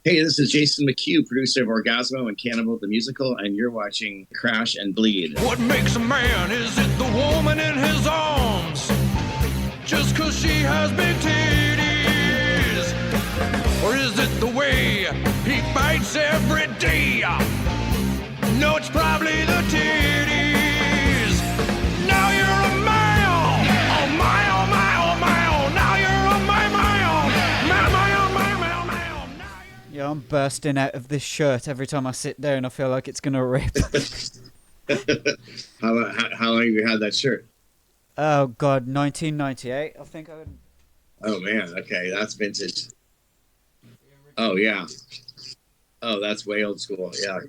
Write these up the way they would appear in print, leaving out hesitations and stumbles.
Hey, this is Jason McHugh, producer of Orgazmo and Cannibal the Musical, and you're watching Crash and Bleed. What makes a man? Is it the woman in his arms? Just 'cause she has big titties? Or is it the way he bites every day? No, it's probably the titties. Now you're a male. Oh my, oh my, oh my, oh. Now you're a my, oh. Yeah, I'm bursting out of this shirt every time I sit down. I feel like it's gonna rip. How long have you had that shirt? Oh God, 1998. I think I would. Oh man, okay, that's vintage. Oh yeah. Oh, that's way old school. Yeah.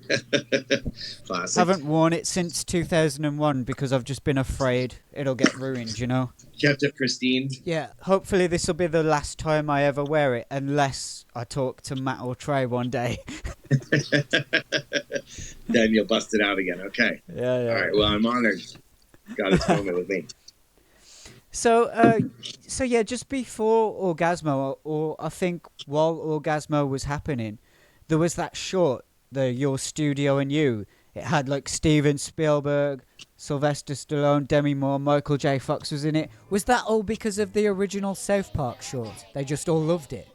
Classic. Haven't worn it since 2001 because I've just been afraid it'll get ruined, you know? Kept it pristine. Yeah, hopefully this will be the last time I ever wear it, unless I talk to Matt or Trey one day. Then you'll bust it out again. Okay. Yeah. All right, well, I'm honored. Got his moment with me. So yeah, just before Orgazmo, or I think while Orgazmo was happening, there was that short, the Your Studio and You. It had like Steven Spielberg, Sylvester Stallone, Demi Moore, Michael J. Fox was in it. Was that all because of the original South Park short? They just all loved it.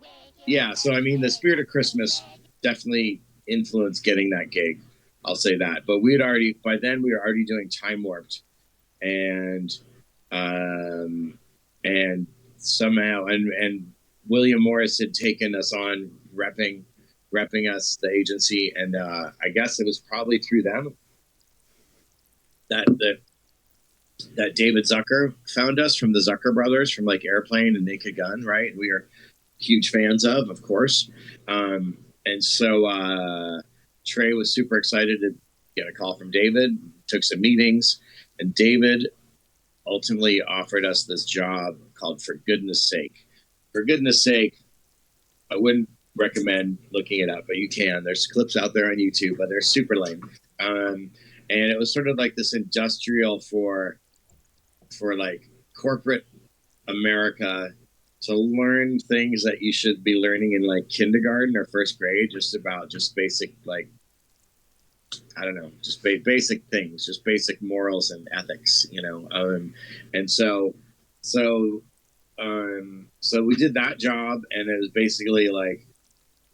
Yeah, so I mean, the spirit of Christmas definitely influenced getting that gig. I'll say that. But by then we were already doing Time Warped, and somehow and William Morris had taken us on repping us, the agency, and I guess it was probably through them that David Zucker found us, from the Zucker brothers, from like Airplane and Naked Gun, right? We are huge fans of course. And so Trey was super excited to get a call from David, took some meetings, and David ultimately offered us this job called For Goodness Sake. For Goodness Sake, I wouldn't recommend looking it up, but you can. There's clips out there on YouTube, but they're super lame. And it was sort of like this industrial for like corporate America to learn things that you should be learning in like kindergarten or first grade, just basic, like, I don't know, just basic things, just basic morals and ethics, you know. And so we did that job, and it was basically like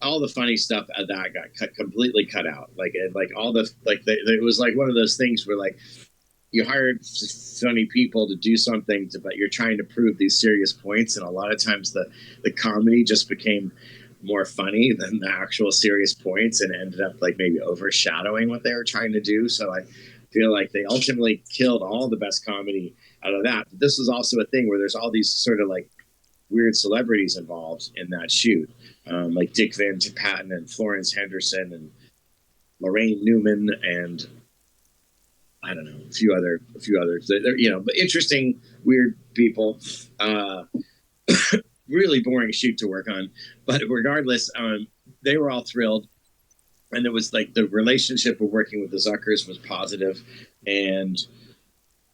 all the funny stuff at that got completely cut out. It was like one of those things where like you hired funny people to do something, but you're trying to prove these serious points, and a lot of times the comedy just became more funny than the actual serious points, and ended up like maybe overshadowing what they were trying to do. So I feel like they ultimately killed all the best comedy out of that. But this was also a thing where there's all these sort of like weird celebrities involved in that shoot, like Dick Van Patten and Florence Henderson and Lorraine Newman and I don't know, a few others. They're, you know, but interesting, weird people. Really boring shoot to work on, but regardless, they were all thrilled, and it was like the relationship of working with the Zuckers was positive, and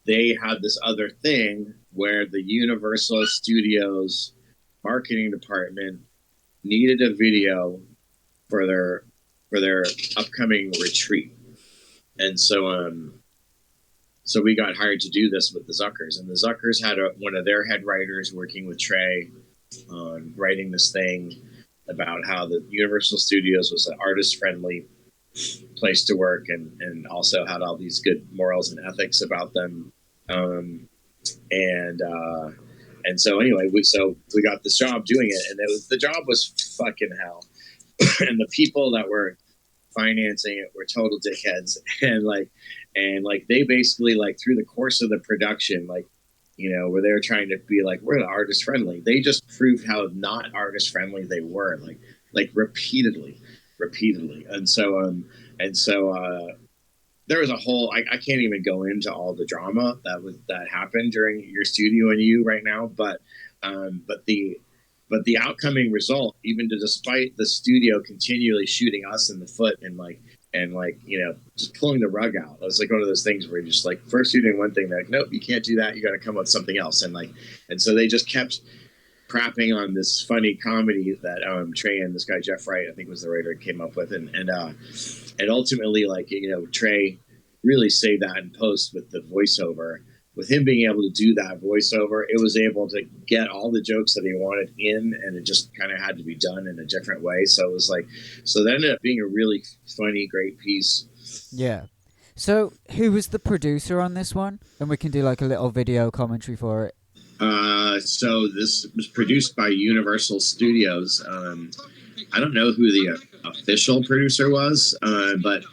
they had this other thing where the Universal Studios marketing department needed a video for their upcoming retreat, and so we got hired to do this with the Zuckers, and the Zuckers had one of their head writers working with Trey on writing this thing about how the Universal Studios was an artist-friendly place to work, and also had all these good morals and ethics about them. And so anyway, we got this job doing it, and the job was fucking hell. And the people that were financing it were total dickheads, and they basically, like, through the course of the production, like, you know, where they're trying to be like, we're artist friendly, they just proved how not artist friendly they were, like repeatedly. And so there was a whole, I can't even go into all the drama that happened during Your Studio and You right now, but the outcoming result, even despite the studio continually shooting us in the foot and you know, just pulling the rug out. It was like one of those things where you're just like, first you're doing one thing, they're like, nope, you can't do that, you got to come up with something else, and so they just kept crapping on this funny comedy that Trey and this guy Jeff Wright, I think was the writer, came up with, and ultimately, like, you know, Trey really saved that in post with the voiceover. With him being able to do that voiceover, it was able to get all the jokes that he wanted in, and it just kind of had to be done in a different way. So it was like, so that ended up being a really funny, great piece. Yeah. So who was the producer on this one? And we can do like a little video commentary for it. So this was produced by Universal Studios. I don't know who the official producer was, but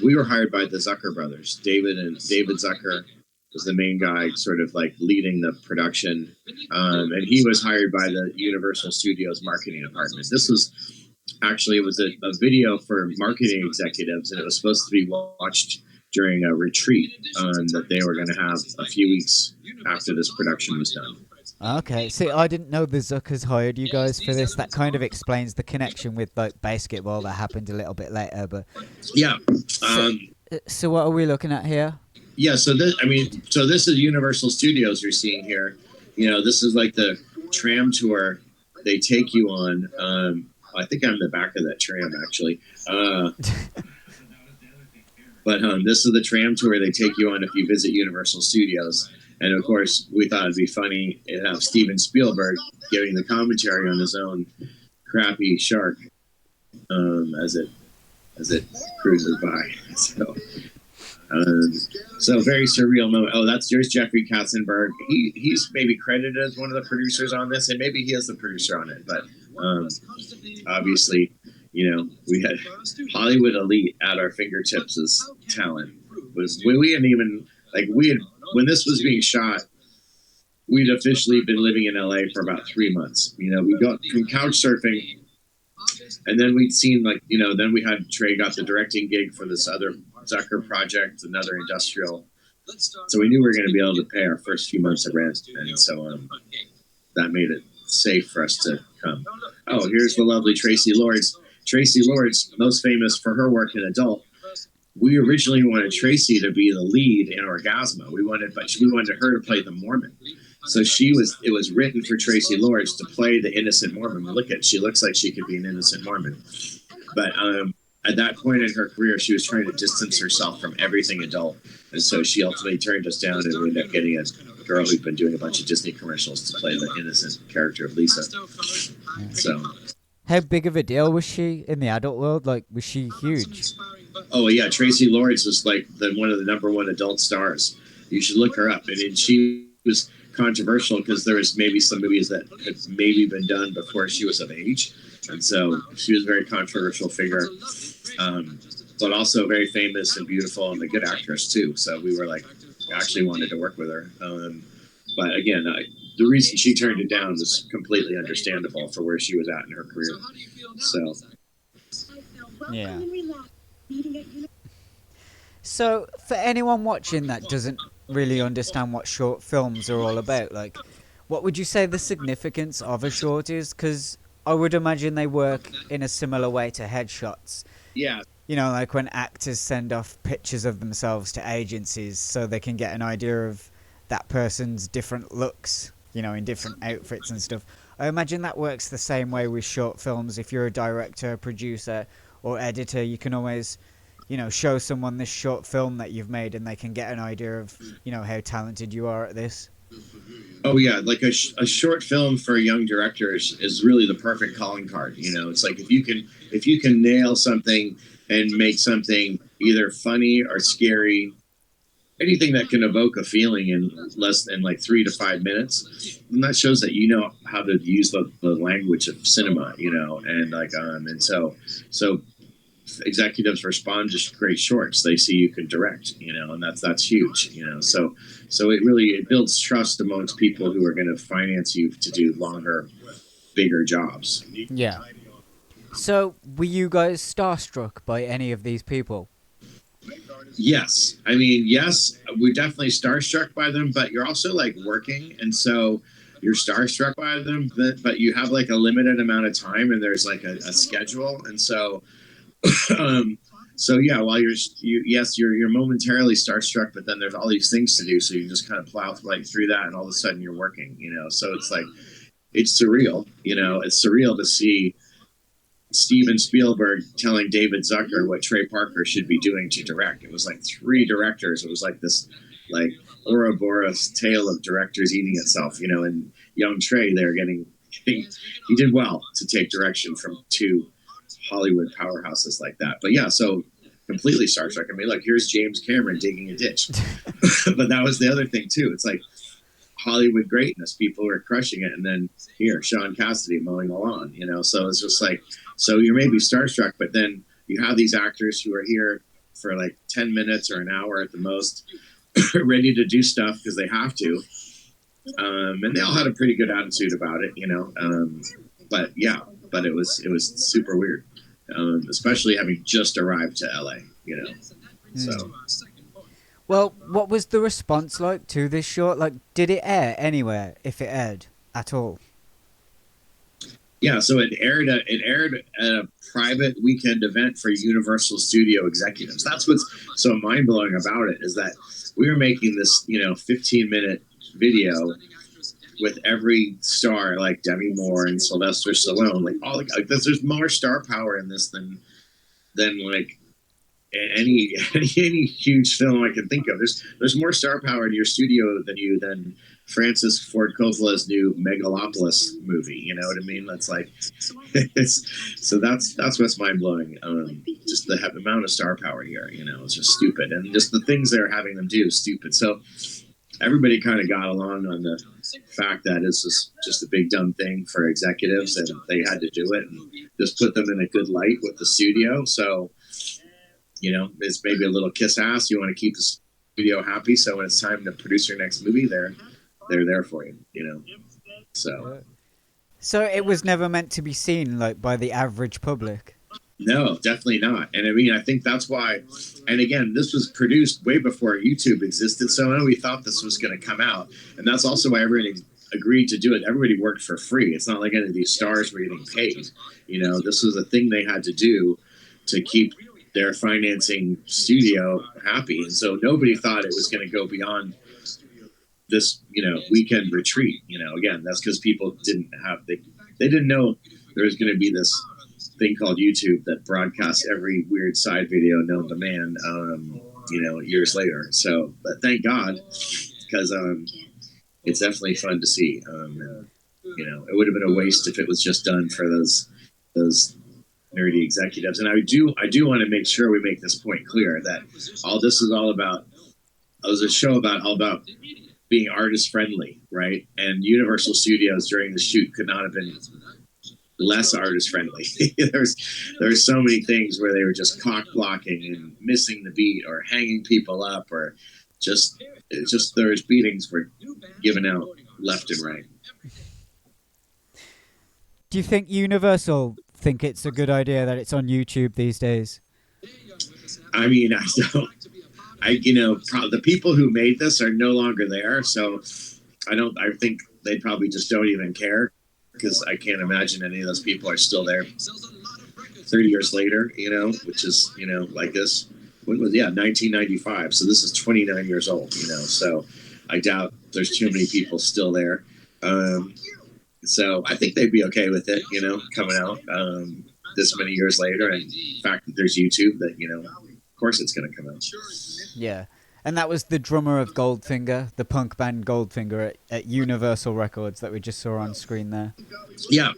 we were hired by the Zucker brothers. David Zucker was the main guy, sort of like leading the production, and he was hired by the Universal Studios marketing department. This was actually, it was a video for marketing executives, and it was supposed to be watched during a retreat that they were going to have a few weeks after this production was done. Okay, see, I didn't know the Zuckers hired you guys for this. That kind of explains the connection with like basketball that happened a little bit later. But yeah, so what are we looking at here? Yeah, so this is Universal Studios you're seeing here. You know, this is like the tram tour they take you on. I think I'm in the back of that tram, actually. But this is the tram tour they take you on if you visit Universal Studios. And, of course, we thought it'd be funny to have Steven Spielberg giving the commentary on his own crappy shark as it cruises by. So very surreal moment. Oh, there's Jeffrey Katzenberg. He's maybe credited as one of the producers on this, and maybe he is the producer on it. But obviously, you know, we had Hollywood elite at our fingertips as talent. We hadn't even when this was being shot, we'd officially been living in LA for about 3 months. You know, we got from couch surfing, and then we'd seen then we had Trey got the directing gig for this other Zucker project, another industrial. So we knew we were going to be able to pay our first few months of rent, and so that made it safe for us to come. Oh, here's the lovely Tracy Lords. Tracy Lords, most famous for her work in adult. We originally wanted Tracy to be the lead in Orgazmo. We wanted her to play the Mormon. So it was written for Tracy Lords to play the innocent Mormon. Look at, she looks like she could be an innocent Mormon. But at that point in her career, she was trying to distance herself from everything adult. And so she ultimately turned us down, and we ended up getting a girl who'd been doing a bunch of Disney commercials to play the innocent character of Lisa. So, how big of a deal was she in the adult world? Like, was she huge? Oh, yeah. Tracy Lords was like one of the number one adult stars. You should look her up. And she was controversial because there was maybe some movies that had maybe been done before she was of age. And so she was a very controversial figure, but also very famous and beautiful and a good actress, too. So we were actually wanted to work with her. But again, the reason she turned it down was completely understandable for where she was at in her career. So, yeah. So, for anyone watching that doesn't really understand what short films are all about, like, what would you say the significance of a short is? Because I would imagine they work in a similar way to headshots. Yeah. You know, like when actors send off pictures of themselves to agencies so they can get an idea of that person's different looks, you know, in different outfits and stuff. I imagine that works the same way with short films. If you're a director, producer, or editor, you can always, you know, show someone this short film that you've made and they can get an idea of, you know, how talented you are at this. Oh, yeah. Like a short film for a young director is really the perfect calling card. You know, it's like if you can nail something and make something either funny or scary, anything that can evoke a feeling in less than 3 to 5 minutes, and that shows that you know how to use the language of cinema, you know, and so executives respond to great shorts. They see you can direct, you know, and that's huge, you know. So it builds trust amongst people who are going to finance you to do longer, bigger jobs. Yeah. So were you guys starstruck by any of these people? Yes. I mean, yes, we're definitely starstruck by them, but you're also working. And so you're starstruck by them, but you have a limited amount of time and there's a schedule. And so, so yeah, while you're momentarily starstruck, but then there's all these things to do. So you just kind of plow through that and all of a sudden you're working, you know? So it's it's surreal. It's surreal to see Steven Spielberg telling David Zucker what Trey Parker should be doing to direct. It was like 3 directors. It was like this, like Ouroboros tale of directors eating itself. And young Trey there he did well to take direction from 2 Hollywood powerhouses like that. But yeah, so completely Star Trek. I mean, look, here's James Cameron digging a ditch. But that was the other thing too. It's like Hollywood greatness. People were crushing it, and then here, Sean Cassidy mowing the lawn. So it's just like, so you're maybe starstruck, but then you have these actors who are here for like 10 minutes or an hour at the most, ready to do stuff because they have to. And they all had a pretty good attitude about it, but it was super weird, especially having just arrived to LA, so. Well, what was the response like to this short? Like, did it air anywhere, if it aired at all? Yeah, so it aired at a private weekend event for Universal Studio executives. That's what's so mind-blowing about it, is that we were making this, 15-minute video with every star, like Demi Moore and Sylvester Stallone, like there's more star power in this than like any huge film I can think of. There's more star power in your studio than Francis Ford Coppola's new Megalopolis movie. You know what I mean? That's like, so that's what's mind blowing. Just the amount of star power here. It's just stupid, and just the things they're having them do is stupid. So everybody kind of got along on the fact that it's just a big dumb thing for executives, and they had to do it and just put them in a good light with the studio. So, it's maybe a little kiss ass. You want to keep the studio happy, so when it's time to produce your next movie, they're there for you. So it was never meant to be seen like by the average public. No, definitely not. And I mean, I think that's why. And again, this was produced way before YouTube existed, so I know we thought this was going to come out, and that's also why everybody agreed to do it. Everybody worked for free. It's not like any of these stars were getting paid. This was a thing they had to do to keep their financing studio happy, and so nobody thought it was going to go beyond this, weekend retreat. Again, that's because people didn't have they didn't know there was going to be this thing called YouTube that broadcasts every weird side video known to man, years later. So, but thank God, because it's definitely fun to see. It would have been a waste if it was just done for those nerdy executives. And I do want to make sure we make this point clear that all this is all about. It was a show all about being artist friendly, right? And Universal Studios during the shoot could not have been less artist friendly. there's so many things where they were just cock blocking and missing the beat or hanging people up, or just there's beatings were given out left and right. Do you think Universal think it's a good idea that it's on YouTube these days? I mean, I don't. The people who made this are no longer there, so I think they probably just don't even care, because I can't imagine any of those people are still there 30 years later, which is, like this. When was 1995. So this is 29 years old, so I doubt there's too many people still there. So I think they'd be okay with it, coming out this many years later. And the fact that there's YouTube, that, of course it's going to come out. Yeah. And that was the drummer of Goldfinger, the punk band Goldfinger at Universal Records that we just saw on screen there. Yeah.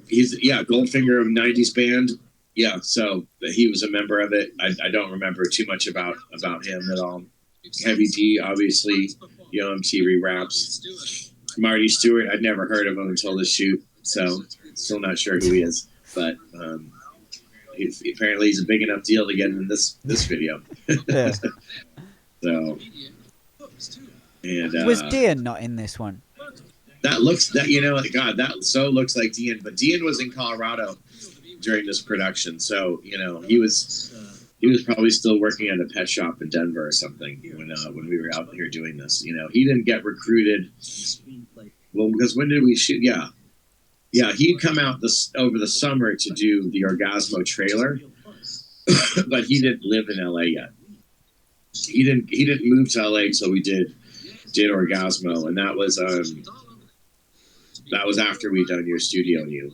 He's Goldfinger of 90s band. Yeah, so he was a member of it. I don't remember too much about him at all. Heavy D, obviously, MTV Raps. Marty Stewart, I'd never heard of him until the shoot, so still not sure who he is. But apparently he's a big enough deal to get in this video. Yeah. So, and was Dian not in this one? That looks that so looks like Dian, but Dian was in Colorado during this production, so he was probably still working at a pet shop in Denver or something when we were out here doing this. He didn't get recruited. Well, because when did we shoot? Yeah, he'd come out over the summer to do the Orgazmo trailer, but he didn't live in LA yet. He didn't move to LA until we did Orgazmo, and that was That was after we'd done Your Studio and You.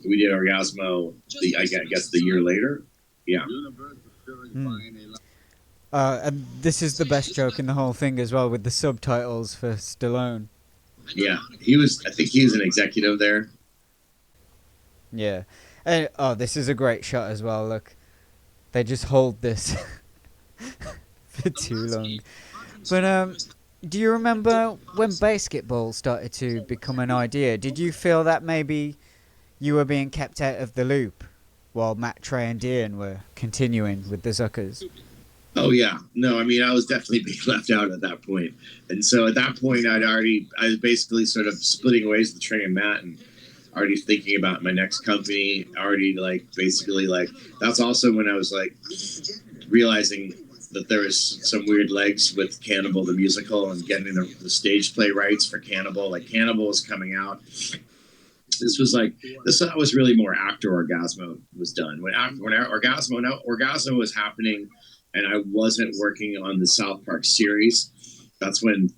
We did Orgazmo, I guess the year later. Yeah. And this is the best joke in the whole thing as well, with the subtitles for Stallone. Yeah, I think he was an executive there. Yeah. And, this is a great shot as well, look. They just hold this for too long. But, do you remember when basketball started to become an idea? Did you feel that maybe you were being kept out of the loop while Matt, Trey, and Dian were continuing with the Zuckers? Oh yeah, no, I mean I was definitely being left out at that point, and so at that point I was basically sort of splitting ways with Trey and Matt, and already thinking about my next company. Already basically that's also when I was realizing that there was some weird legs with Cannibal the musical and getting the stage play rights for Cannibal. Like Cannibal was coming out. This was really more after Orgazmo was done. When Orgazmo was happening, and I wasn't working on the South Park series. That's when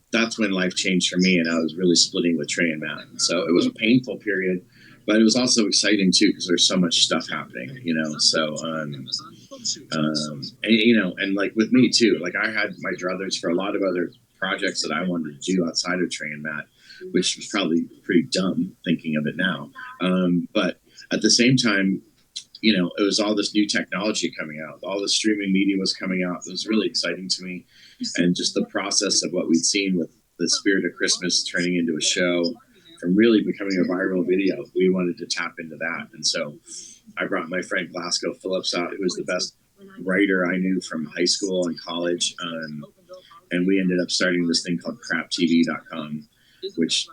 life changed for me, and I was really splitting with Trey and Matt. So it was a painful period, but it was also exciting too because there's so much stuff happening, So, and with me too, I had my druthers for a lot of other projects that I wanted to do outside of Trey and Matt, which was probably pretty dumb thinking of it now. But at the same time, it was all this new technology coming out. All the streaming media was coming out. It was really exciting to me. And just the process of what we'd seen with the Spirit of Christmas turning into a show from really becoming a viral video, we wanted to tap into that. And so I brought my friend Glasgow Phillips out, who was the best writer I knew from high school and college. And we ended up starting this thing called craptv.com, which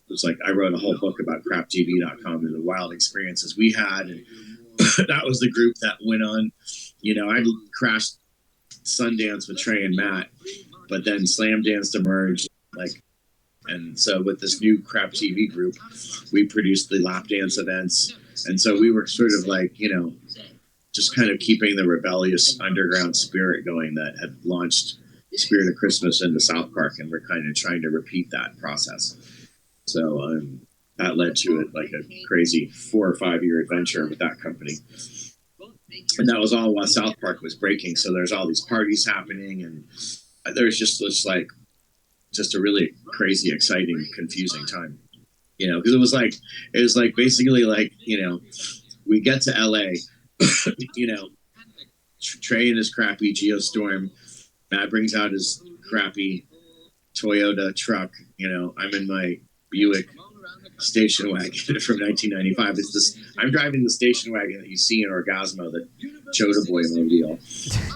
was I wrote a whole book about craptv.com and the wild experiences we had. And that was the group that went on. I crashed Sundance with Trey and Matt, but then Slam Dance emerged. And so with this new Crap TV group, we produced the lap dance events. And so we were sort of just kind of keeping the rebellious underground spirit going that had launched Spirit of Christmas into South Park. And we're kind of trying to repeat that process. So, that led to a crazy 4 or 5 year adventure with that company. And that was all while South Park was breaking. So there's all these parties happening, and there's just a really crazy, exciting, confusing time, because it was basically we get to LA, Trey in his crappy Geostorm, Matt brings out his crappy Toyota truck, I'm in my Buick station wagon from 1995. I'm driving the station wagon that you see in Orgazmo, the Chota Boy mobile.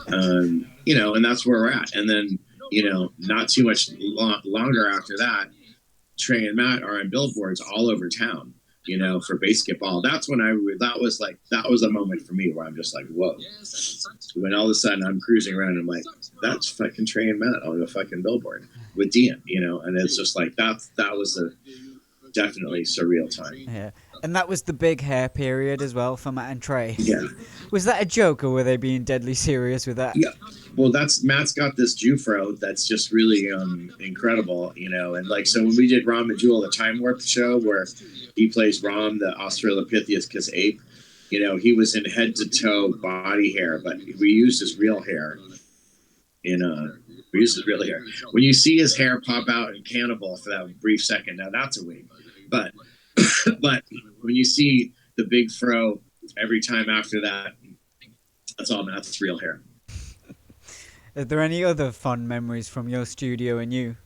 And that's where we're at. And then, not too much longer after that, Trey and Matt are on billboards all over town, for basketball. That's when that was a moment for me where I'm just whoa. When all of a sudden I'm cruising around and I'm like, that's fucking Trey and Matt on a fucking billboard with Dian, and it's just that was a definitely surreal time. Yeah. And that was the big hair period as well for Matt and Trey. Yeah. Was that a joke, or were they being deadly serious with that? Yeah. Well, Matt's got this Jufro that's just really incredible, and so when we did Rom and Jewel, the Time Warp show where he plays Rom, the Australopithecus ape, he was in head to toe body hair, but we used his real hair When you see his hair pop out in Cannibal for that brief second, now that's a wig. But when you see the big fro every time after that, that's real hair. Are there any other fun memories from your studio and you?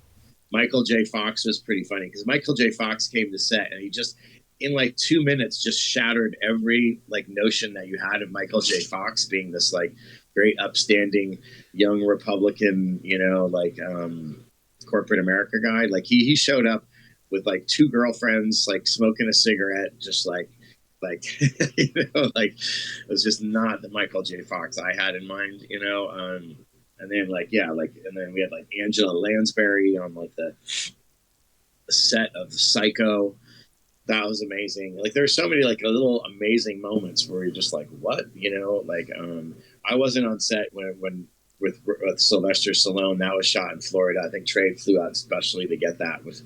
Michael J. Fox was pretty funny because Michael J. Fox came to set and he just, in 2 minutes, just shattered every notion that you had of Michael J. Fox being this great upstanding young Republican, corporate America guy. He showed up with 2 girlfriends, smoking a cigarette, just it was just not the Michael J. Fox I had in mind, and then and then we had Angela Lansbury on the set of Psycho. That was amazing. There were so many little amazing moments where you're just what, I wasn't on set when with Sylvester Stallone. That was shot in Florida. I think Trey flew out especially to get that with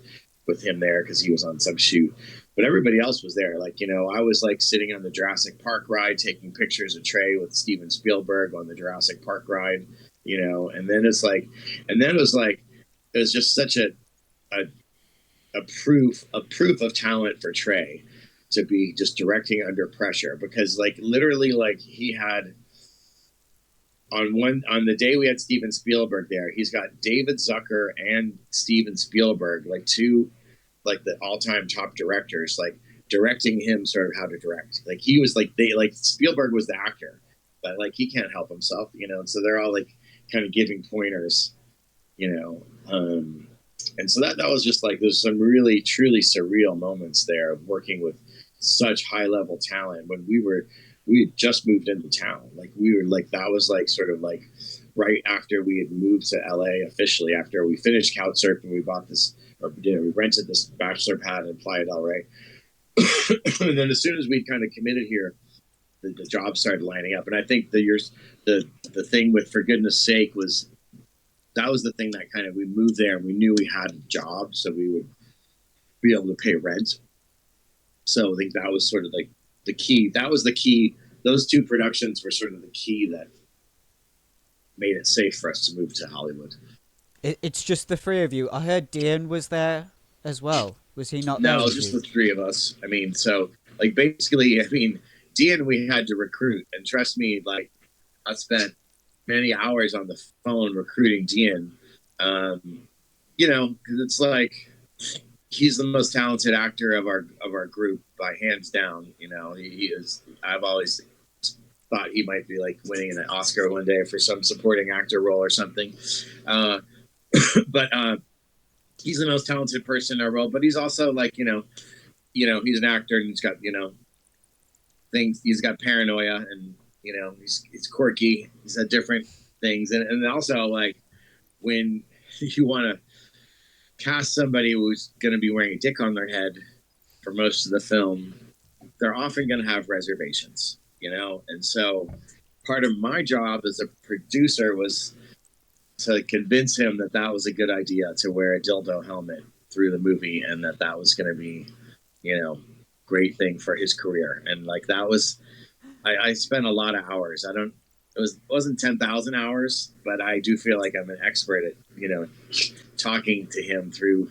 with him there because he was on some shoot. But everybody else was there. Like, you know, I was like sitting on the Jurassic Park ride taking pictures of Trey with Steven Spielberg on the Jurassic Park ride, you know, and then it's like, it was just such a proof of talent for Trey to be just directing under pressure, because like literally like he had on the day we had Steven Spielberg there, he's got David Zucker and Steven Spielberg, like two like the all-time top directors, like directing him sort of how to direct. Like he was like Spielberg was the actor, but like he can't help himself, you know. So they're all like kind of giving pointers, you know. And so that was just like there's some really truly surreal moments there of working with such high level talent when we had just moved into town. Like we were like that was like sort of like right after we had moved to LA officially, after we finished Couchsurfing, we bought this, or you know, we rented this bachelor pad in Playa del Rey. And then as soon as we'd kind of committed here, the jobs started lining up. And I think the thing with For Goodness Sake was that was the thing that kind of we moved there and we knew we had a job, so we would be able to pay rent. So I think that was sort of like the key. That was the key. Those two productions were sort of the key that made it safe for us to move to Hollywood. It's just the three of you. I heard Dian was there as well. Was he not there? No, just the three of us. I mean, so like basically, I mean, Dian we had to recruit, and trust me, like I spent many hours on the phone recruiting Dian. You know, because it's like he's the most talented actor of our group by hands down. You know, he is. I've always thought he might be like winning an Oscar one day for some supporting actor role or something. But he's the most talented person in our role. But he's also like, you know, he's an actor and he's got, you know, things. He's got paranoia and, you know, he's quirky. He's had different things. And also like when you want to cast somebody who's going to be wearing a dick on their head for most of the film, they're often going to have reservations, you know? And so part of my job as a producer was to convince him that that was a good idea to wear a dildo helmet through the movie and that was going to be, you know, great thing for his career. And like, that was, I spent a lot of hours. Wasn't 10,000 hours, but I do feel like I'm an expert at, you know, talking to him through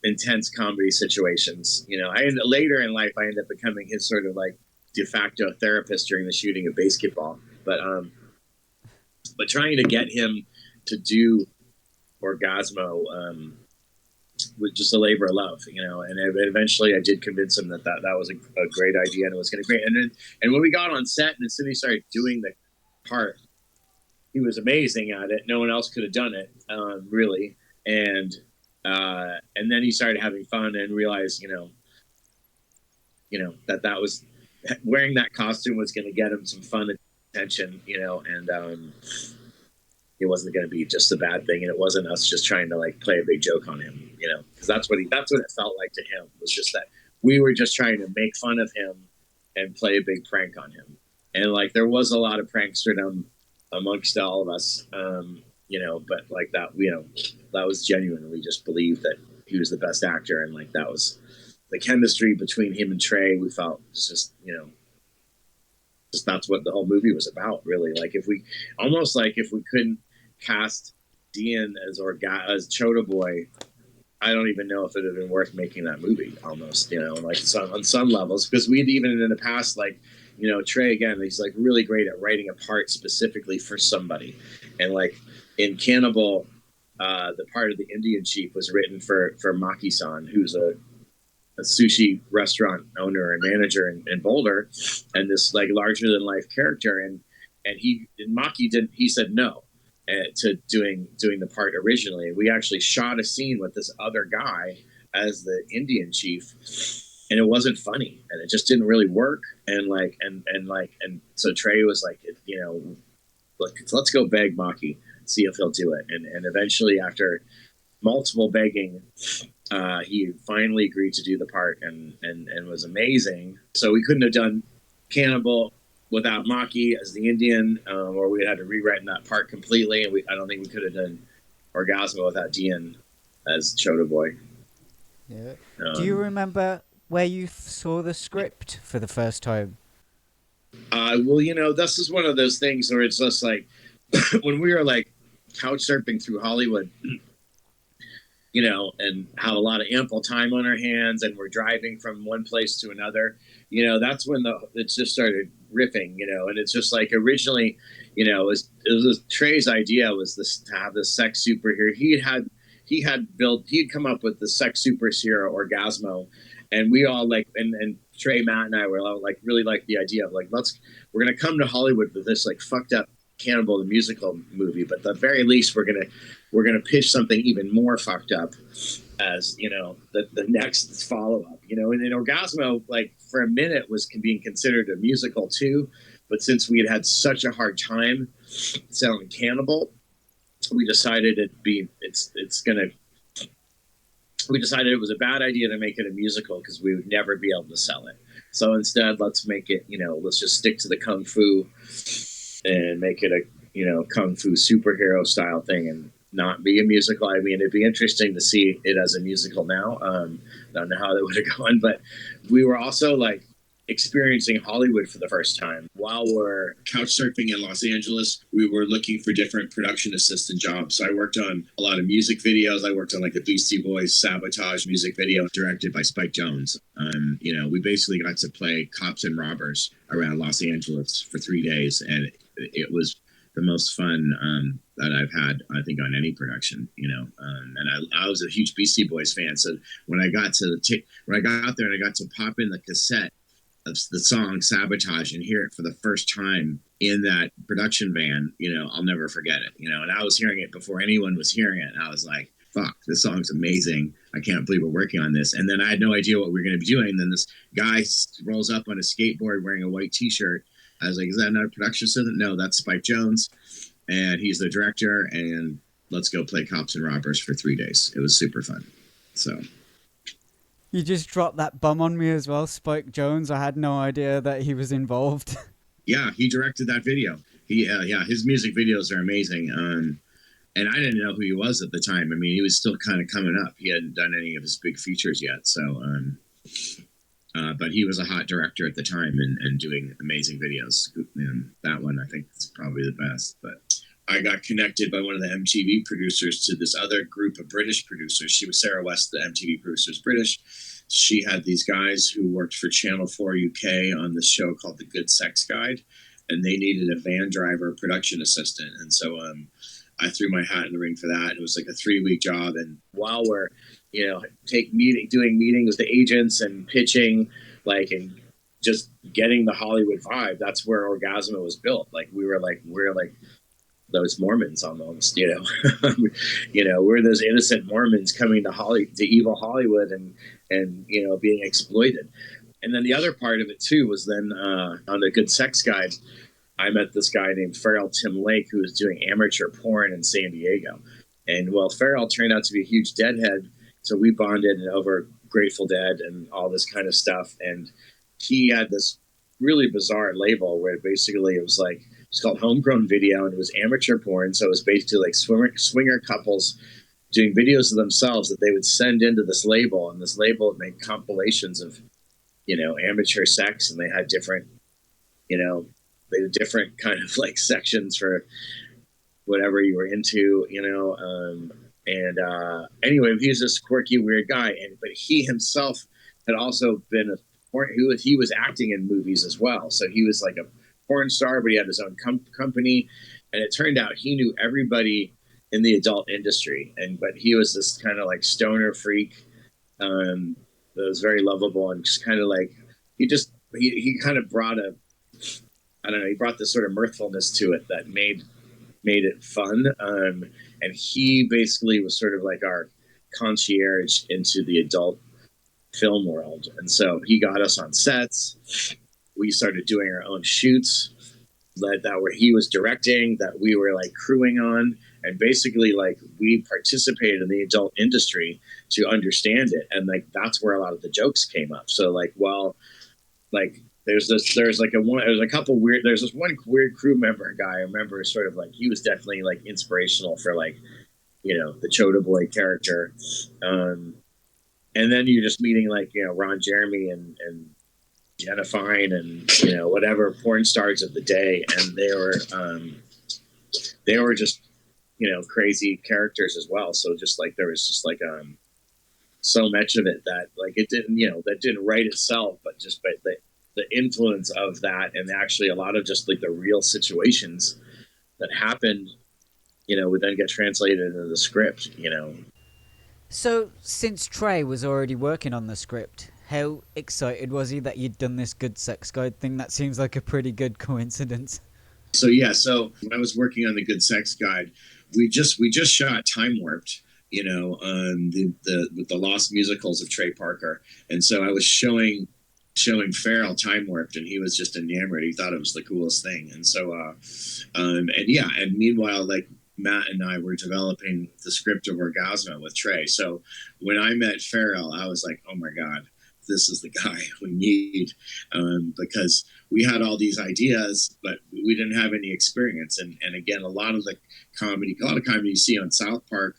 intense comedy situations. You know, later in life, I ended up becoming his sort of like de facto therapist during the shooting of Basketball. But trying to get him to do Orgazmo was just a labor of love, you know. And eventually, I did convince him that was a great idea and it was going to be great. And when we got on set and as soon as he started doing the part, he was amazing at it. No one else could have done it, really. And then he started having fun and realized, you know that was wearing that costume was going to get him some fun attention, you know, and it wasn't going to be just a bad thing, and it wasn't us just trying to like play a big joke on him, you know, because that's what it felt like to him, was just that we were just trying to make fun of him and play a big prank on him. And like there was a lot of pranksterdom amongst all of us, you know, but like that, you know, that was genuine. We just believed that he was the best actor, and like that was the chemistry between him and Trey. We felt was just, you know, just that's what the whole movie was about, really. Like if we couldn't cast Dian as Chota Boy, I don't even know if it would have been worth making that movie. Almost, you know, like on some levels, because we'd even in the past, like, you know, Trey again, he's like really great at writing a part specifically for somebody, and like in Cannibal, the part of the Indian chief was written for Maki-san, who's a sushi restaurant owner and manager in Boulder, and this like larger than life character, and Maki said no to doing the part originally. We actually shot a scene with this other guy as the Indian chief, and it wasn't funny, and it just didn't really work. And so Trey was like, you know, like, let's go beg Maki, see if he'll do it. And eventually, after multiple begging, he finally agreed to do the part, and was amazing. So we couldn't have done Cannibal without Maki as the Indian, or we had to rewrite that part completely. And I don't think we could have done Orgazmo without Dian as Chota Boy. Yeah. Do you remember where you saw the script for the first time? Well, this is one of those things where it's just like when we were like couch surfing through Hollywood, and have a lot of ample time on our hands, and we're driving from one place to another. That's when it just started riffing. And it's just like originally, it was Trey's idea was this to have this sex superhero. He'd come up with the sex superhero Orgazmo, and we all like and Trey, Matt, and I were all like really like the idea of like we're gonna come to Hollywood with this like fucked up Cannibal the Musical movie, but at the very least we're gonna pitch something even more fucked up as the next follow up. And then Orgazmo, like for a minute, was being considered a musical too, but since we had such a hard time selling Cannibal, we decided we decided it was a bad idea to make it a musical because we would never be able to sell it. So instead, let's make it, let's just stick to the Kung Fu and make it a, Kung Fu superhero style thing and not be a musical. I mean, it'd be interesting to see it as a musical now. Don't know how that would have gone, but we were also like experiencing Hollywood for the first time. While we're couch surfing in Los Angeles, we were looking for different production assistant jobs. So I worked on a lot of music videos. I worked on like the Beastie Boys Sabotage music video directed by Spike Jonze. We basically got to play cops and robbers around Los Angeles for 3 days, and it was the most fun that I've had, I think, on any production. And I was a huge Beastie Boys fan, so when I got there and I got to pop in the cassette of the song Sabotage and hear it for the first time in that production van, I'll never forget it. And I was hearing it before anyone was hearing it, and I was like, fuck, this song's amazing. I can't believe we're working on this. And then I had no idea what we were going to be doing. And then this guy rolls up on a skateboard wearing a white t-shirt. I was like, is that another production assistant? No, that's Spike Jonze, and he's the director, and let's go play cops and robbers for 3 days. It was super fun. So you just dropped that bum on me as well, Spike Jonze. I had no idea that he was involved. Yeah, he directed that video. His music videos are amazing. And I didn't know who he was at the time. I mean, he was still kind of coming up. He hadn't done any of his big features yet. So, but he was a hot director at the time and doing amazing videos. And that one, I think, is probably the best. But I got connected by one of the MTV producers to this other group of British producers. She was Sarah West, the MTV producer, is British. She had these guys who worked for Channel 4 UK on this show called The Good Sex Guide, and they needed a van driver production assistant. And so I threw my hat in the ring for that. It was like a 3-week job. And while we're, doing meetings with the agents and pitching, and just getting the Hollywood vibe, that's where Orgazmo was built. We're like those Mormons almost, we're those innocent Mormons coming to evil Hollywood and being exploited. And then the other part of it too was then on the Good Sex Guide, I met this guy named Farrell Tim Lake who was doing amateur porn in San Diego. And Farrell turned out to be a huge Deadhead, so we bonded over Grateful Dead and all this kind of stuff. And he had this really bizarre label where basically it was like, it's called Homegrown Video, and it was amateur porn. So it was basically like swinger couples doing videos of themselves that they would send into this label, and this label would make compilations of, amateur sex, and they had different, different kind of like sections for whatever you were into, anyway, he was this quirky, weird guy, but he himself had also been he was acting in movies as well. So he was like a porn star, but he had his own company, and it turned out he knew everybody in the adult industry, but he was this kind of like stoner freak that was very lovable, and just kind of like he kind of brought he brought this sort of mirthfulness to it that made it fun, and he basically was sort of like our concierge into the adult film world. And so he got us on sets. We started doing our own shoots that where he was directing, that we were like crewing on, and basically like we participated in the adult industry to understand it, and like that's where a lot of the jokes came up. So there's this one weird crew member guy I remember, sort of like he was definitely like inspirational for like the Chota Boy character. and then you're just meeting like, you know, Ron Jeremy and Jenna Fine and, you know, whatever porn stars of the day, and they were just, you know, crazy characters as well. So just like there was just like so much of it that like it didn't, you know, that didn't write itself, but just by the influence of that, and actually a lot of just like the real situations that happened, you know, would then get translated into the script, you know. So, since Trey was already working on the script, how excited was he that you'd done this Good Sex Guide thing? That seems like a pretty good coincidence. So yeah, so when I was working on the Good Sex Guide, we just shot Time Warped, you know, on the with the Lost Musicals of Trey Parker, and so I was showing Farrell Time Warped, and he was just enamored. He thought it was the coolest thing, and so and yeah, and meanwhile, like Matt and I were developing the Script of Orgazmo with Trey. So when I met Farrell, I was like, oh my god, this is the guy we need, because we had all these ideas, but we didn't have any experience. And again, a lot of comedy you see on South Park,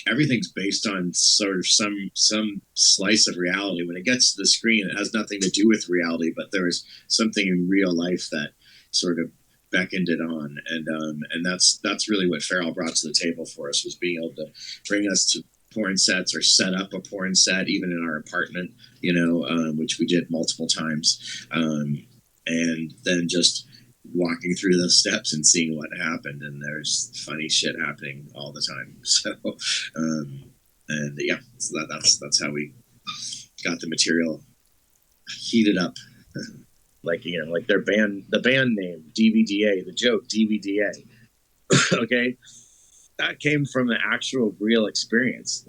everything's based on sort of some slice of reality. When it gets to the screen, it has nothing to do with reality, but there is something in real life that sort of beckoned it on. And that's really what Farrell brought to the table for us, was being able to bring us to porn sets or set up a porn set, even in our apartment, you know, which we did multiple times. And then just walking through those steps and seeing what happened. And there's funny shit happening all the time. So, and yeah, so that's how we got the material heated up. Like, you know, like the band name, D.V.D.A, the joke, D.V.D.A. Okay. That came from an actual real experience.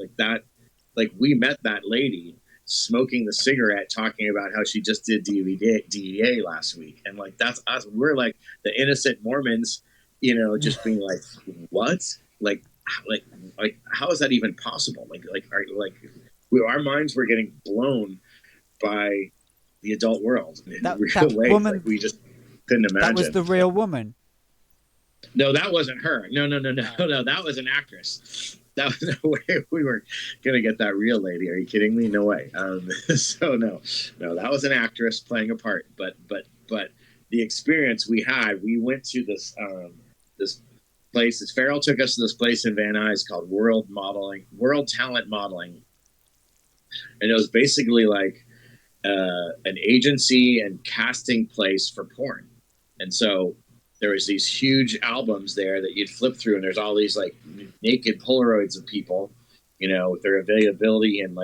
Like we met that lady smoking the cigarette, talking about how she just did D.V.D.A last week. And like, that's us. We're like the innocent Mormons, you know, just being like, what? Like how is that even possible? Our minds were getting blown by the adult world in a real way. Woman, like, we just couldn't imagine. That was the real woman. No, that wasn't her. No. That was an actress. That was no way we were gonna get that real lady. Are you kidding me? No way. So no, that was an actress playing a part. But the experience we had, we went to this place. Farrell took us to this place in Van Nuys called World Talent Modeling, and it was basically like an agency and casting place for porn. And so there was these huge albums there that you'd flip through, and there's all these like naked Polaroids of people, you know, with their availability, and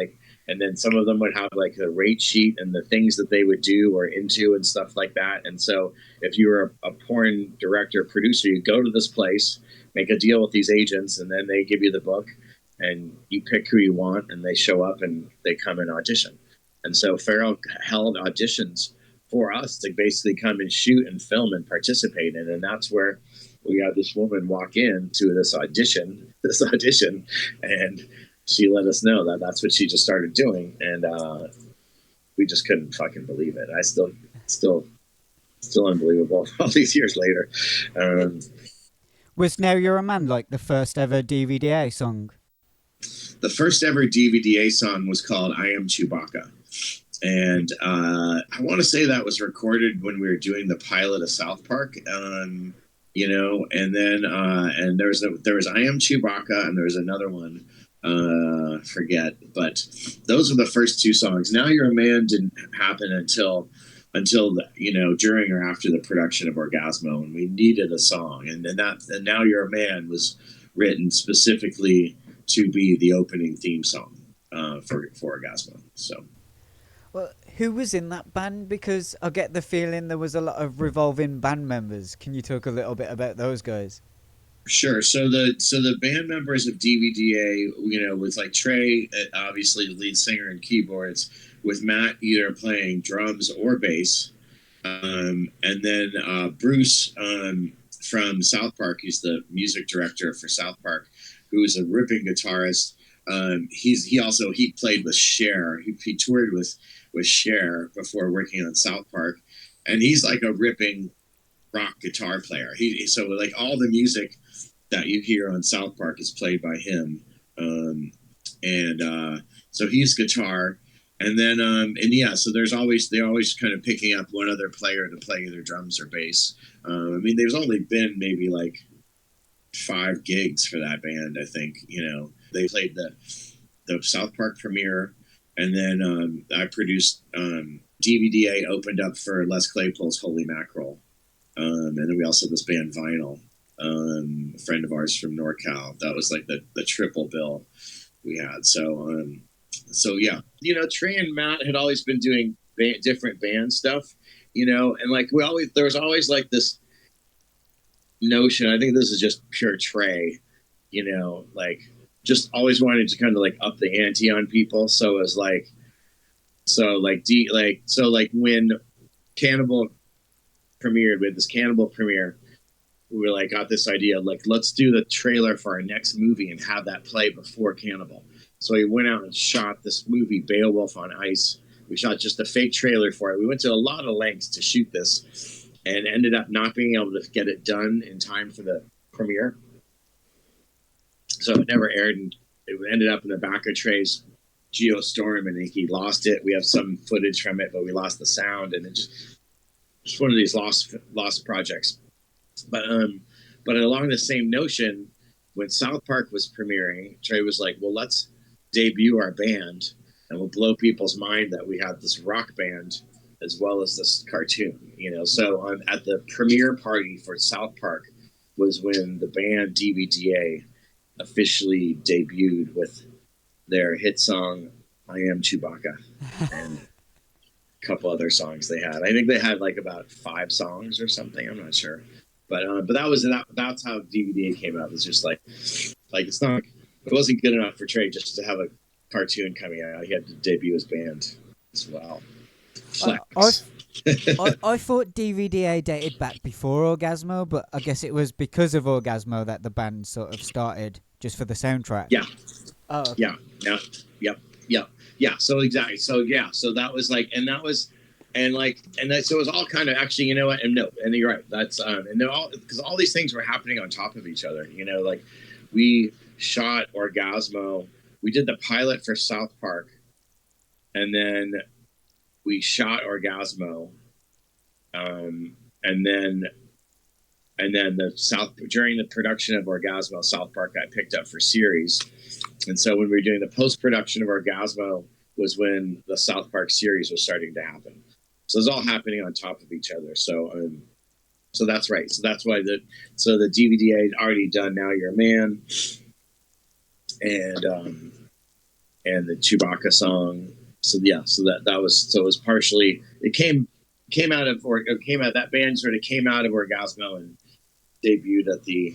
then some of them would have like the rate sheet and the things that they would do or into and stuff like that. And so if you were a porn director, producer, you go to this place, make a deal with these agents, and then they give you the book and you pick who you want, and they show up and they come and audition. And so Farrell held auditions for us to basically come and shoot and film and participate in. And that's where we had this woman walk in to this audition, and she let us know that that's what she just started doing. And we just couldn't fucking believe it. I still unbelievable all these years later. Was Now You're a Man like the first ever D.V.D.A song? The first ever D.V.D.A song was called I Am Chewbacca. And I want to say that was recorded when we were doing the pilot of South Park, you know, and then and there was I Am Chewbacca, and there was another one, forget, but those were the first two songs. Now You're a Man didn't happen until you know, during or after the production of Orgazmo, and we needed a song, and Now You're a Man was written specifically to be the opening theme song for Orgazmo. So. Well, who was in that band? Because I get the feeling there was a lot of revolving band members. Can you talk a little bit about those guys? Sure. So the band members of D.V.D.A, you know, was like Trey, obviously the lead singer and keyboards, with Matt either playing drums or bass, and then Bruce from South Park, he's the music director for South Park, who is a ripping guitarist. He played with Cher. He toured with Cher before working on South Park, and he's like a ripping rock guitar player. So like all the music that you hear on South Park is played by him, and So he's guitar, and then so they're always kind of picking up one other player to play either drums or bass. I mean, there's only been maybe like 5 gigs for that band, I think. They played the South Park premiere, and then I produced D.V.D.A. opened up for Les Claypool's Holy Mackerel, and then we also had this band Vinyl, a friend of ours from NorCal. That was like the triple bill we had. So yeah, Trey and Matt had always been doing different band stuff, and like there was always like this notion. I think this is just pure Trey, like just always wanted to kind of like up the ante on people. So it was like, when Cannibal premiered, with this Cannibal premiere, we were like, got this idea, like, let's do the trailer for our next movie and have that play before Cannibal. So we went out and shot this movie, Beowulf on Ice. We shot just a fake trailer for it. We went to a lot of lengths to shoot this and ended up not being able to get it done in time for the premiere. So it never aired, and it ended up in the back of Trey's Geostorm, and he lost it. We have some footage from it, but we lost the sound, and it just one of these lost projects. But along the same notion, when South Park was premiering, Trey was like, well, let's debut our band, and we'll blow people's mind that we have this rock band as well as this cartoon, So at the premiere party for South Park was when the band D.V.D.A. officially debuted with their hit song, I Am Chewbacca, and a couple other songs they had. I think they had like about 5 songs or something. I'm not sure. But that's how D.V.D.A. came out. It was just like it wasn't good enough for Trey just to have a cartoon coming out. He had to debut his band as well. I thought D.V.D.A. dated back before Orgazmo, but I guess it was because of Orgazmo that the band sort of started just for the soundtrack. Yeah. Oh. Okay. Yeah. No. Yep. Yeah. Yeah. So exactly. So yeah. So that was like, and that was, and so it was all kind of actually, you know what? And no, and you're right. That's and they're all, because all these things were happening on top of each other. Like we shot Orgazmo. We did the pilot for South Park, and then we shot Orgazmo, and then during the production of Orgazmo, South Park got picked up for series, and so when we were doing the post production of Orgazmo was when the South Park series was starting to happen. So it's all happening on top of each other. So that's right. So that's why the D.V.D.A. had already done Now You're a Man, and the Chewbacca song. So yeah, it was partially, it came out of that band sort of came out of Orgazmo and debuted at the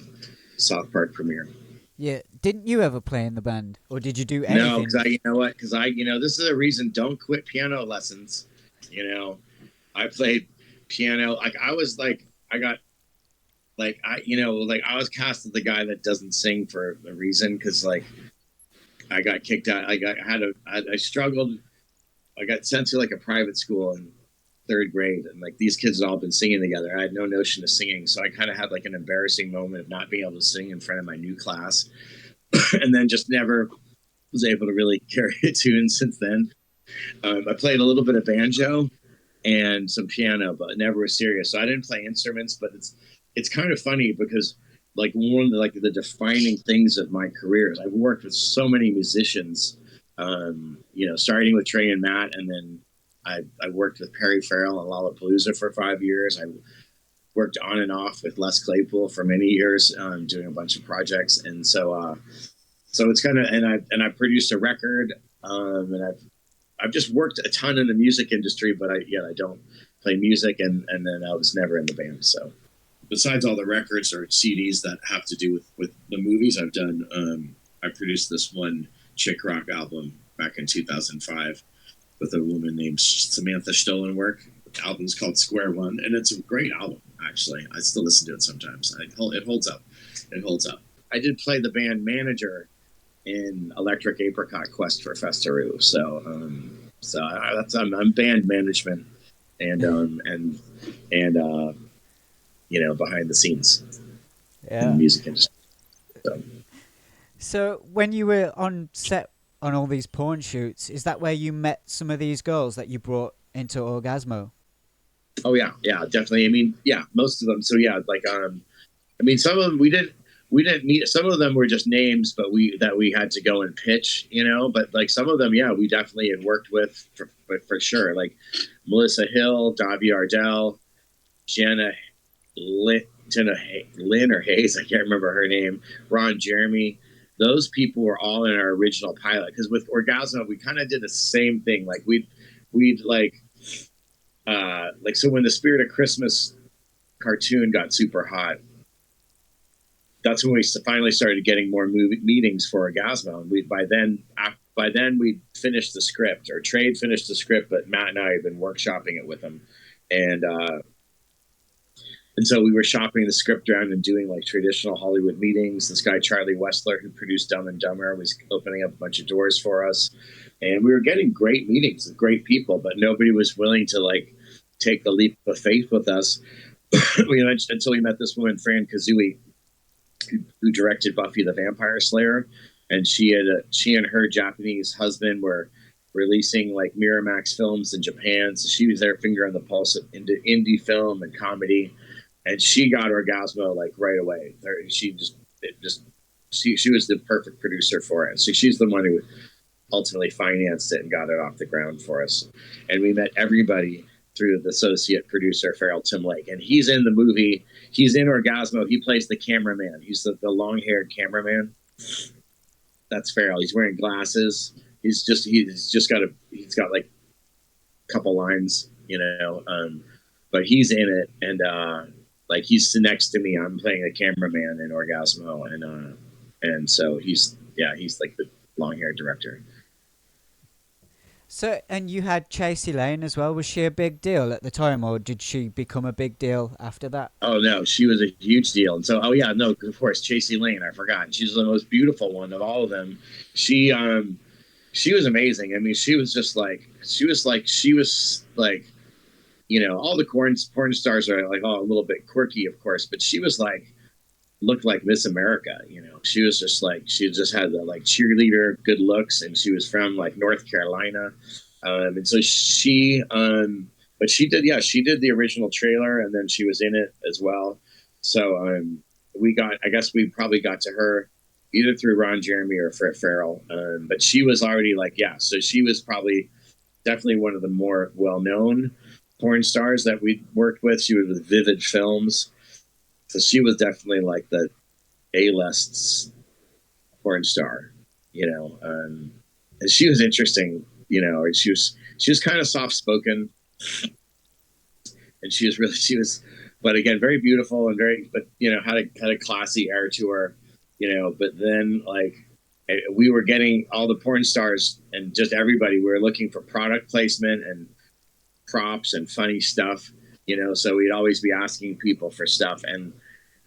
South Park premiere. Yeah, didn't you ever play in the band, or did you do anything? No, because this is a reason. Don't quit piano lessons. I played piano. Like I was like, I got, like I was cast as the guy that doesn't sing for a reason, because like I got kicked out. I struggled. I got sent to like a private school in 3rd grade, and like these kids had all been singing together. I had no notion of singing, so I kind of had like an embarrassing moment of not being able to sing in front of my new class, and then just never was able to really carry a tune since then. I played a little bit of banjo and some piano, but never was serious. So I didn't play instruments, but it's kind of funny because like one of the defining things of my career is I've worked with so many musicians. Starting with Trey and Matt, and then I worked with Perry Farrell and Lollapalooza for 5 years. I worked on and off with Les Claypool for many years, doing a bunch of projects, and so it's kind of, and I produced a record, and I've just worked a ton in the music industry, but I don't play music, and then I was never in the band. So besides all the records or CDs that have to do with the movies I've done, I produced this one chick rock album back in 2005 with a woman named Samantha Stolenwerk. The album's called Square One, and it's a great album, actually. I still listen to it sometimes. It holds up. It holds up. I did play the band manager in Electric Apricot Quest for Festaroo. I'm band management and behind the scenes in the music industry. So when you were on set on all these porn shoots. Is that where you met some of these girls that you brought into Orgazmo? Oh yeah, yeah, definitely. I mean, yeah, most of them. So yeah, like I mean, some of them we didn't meet. Some of them were just names, but we had to go and pitch, you know. But like some of them, yeah, we definitely had worked with for sure. Like Melissa Hill, Davi Ardell, Jenna Lynn or Hayes, I can't remember her name. Ron Jeremy. Those people were all in our original pilot because with Orgazmo we kind of did the same thing. Like we'd like so when the Spirit of Christmas cartoon got super hot, that's when we finally started getting more meetings for Orgazmo. And by then we finished the script, or Trade finished the script, but Matt and I had been workshopping it with him, and so we were shopping the script around and doing like traditional Hollywood meetings. This guy Charlie Wessler, who produced Dumb and Dumber, was opening up a bunch of doors for us, and we were getting great meetings with great people, but nobody was willing to like take the leap of faith with us. Until we met this woman, Fran Kazooie, who directed Buffy the Vampire Slayer, and she and her Japanese husband were releasing like Miramax films in Japan, so she was their finger on the pulse of indie film and comedy, and she got Orgazmo like right away. She was the perfect producer for it. So she's the one who ultimately financed it and got it off the ground for us. And we met everybody through the associate producer, Farrell Tim Lake. And he's in the movie. He's in Orgazmo. He plays the cameraman. He's the long-haired cameraman. That's Farrell. He's wearing glasses. He's got like a couple lines, you know, but he's in it. And like he's next to me. I'm playing the cameraman in Orgazmo. And so he's like the long-haired director. So, and you had Chasey Lane as well. Was she a big deal at the time, or did she become a big deal after that? Oh no, she was a huge deal. And so, of course, Chasey Lane. I forgot. She's the most beautiful one of all of them. She was amazing. I mean, she was like, you know, all the porn stars are like all a little bit quirky, of course, but she was like, looked like Miss America, you know. She was just like, she just had the like cheerleader good looks, and she was from like North Carolina, and so but she did the original trailer, and then she was in it as well. So I guess we probably got to her either through Ron Jeremy or Farrell, but she was already like, so she was probably definitely one of the more well-known porn stars that we worked with. She was with Vivid Films. So she was definitely like the A-list porn star, you know. And she was interesting, you know. She was kind of soft-spoken, and she was, but again, very beautiful and but you know, had a classy air to her, you know. But then like we were getting all the porn stars and just everybody. We were looking for product placement and props and funny stuff. You know, so we'd always be asking people for stuff, and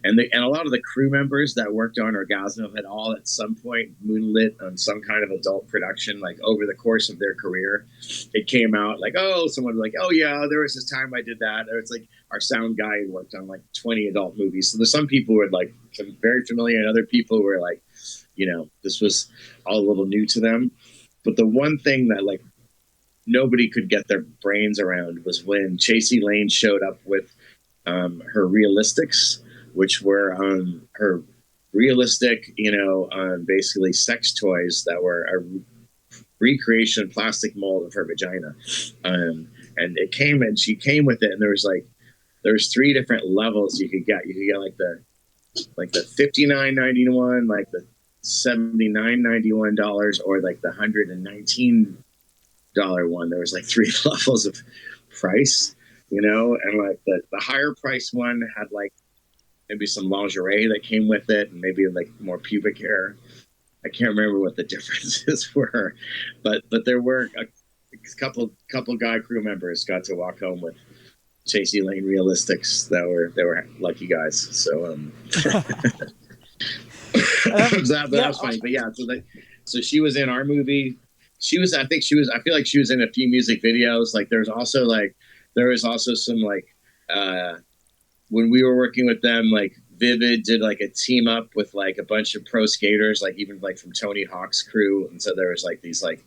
a lot of the crew members that worked on Orgazmo had all at some point moonlit on some kind of adult production, like over the course of their career. It came out like, oh, someone was like, oh yeah, there was this time I did that. Or it's like our sound guy had worked on like 20 adult movies. So there's some people who were like very familiar, and other people who were like, you know, this was all a little new to them. But the one thing that like nobody could get their brains around was when Chasey Lane showed up with her Realistics, which were her realistic, you know, basically sex toys that were a recreation plastic mold of her vagina. And she came with it, and there was 3 different levels you could get. You could get like the $59.91, like the $79.91, or like the $119 one. There was like 3 levels of price, you know, and like the higher price one had like maybe some lingerie that came with it, and maybe like more pubic hair. I can't remember what the differences were, but there were a couple guy crew members got to walk home with Chasey Lane Realistics. They were lucky guys. So that was funny. But yeah, so she was in our movie. I feel like she was in a few music videos. Like there was also some like when we were working with them, like Vivid did like a team up with like a bunch of pro skaters, like even like from Tony Hawk's crew, and so there was like these like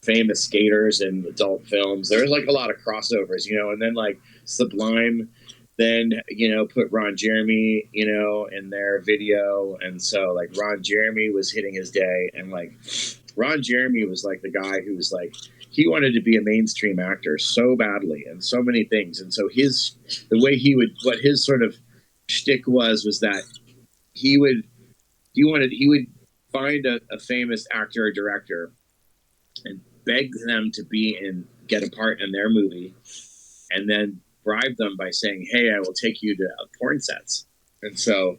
famous skaters in adult films. There was like a lot of crossovers, you know, and then like Sublime then, you know, put Ron Jeremy, you know, in their video, and so like Ron Jeremy was hitting his day, and like Ron Jeremy was like the guy who was like, he wanted to be a mainstream actor so badly and so many things, and so the way he would, what his sort of shtick was that he would find a famous actor or director and beg them to get a part in their movie, and then bribe them by saying, "Hey, I will take you to porn sets." And so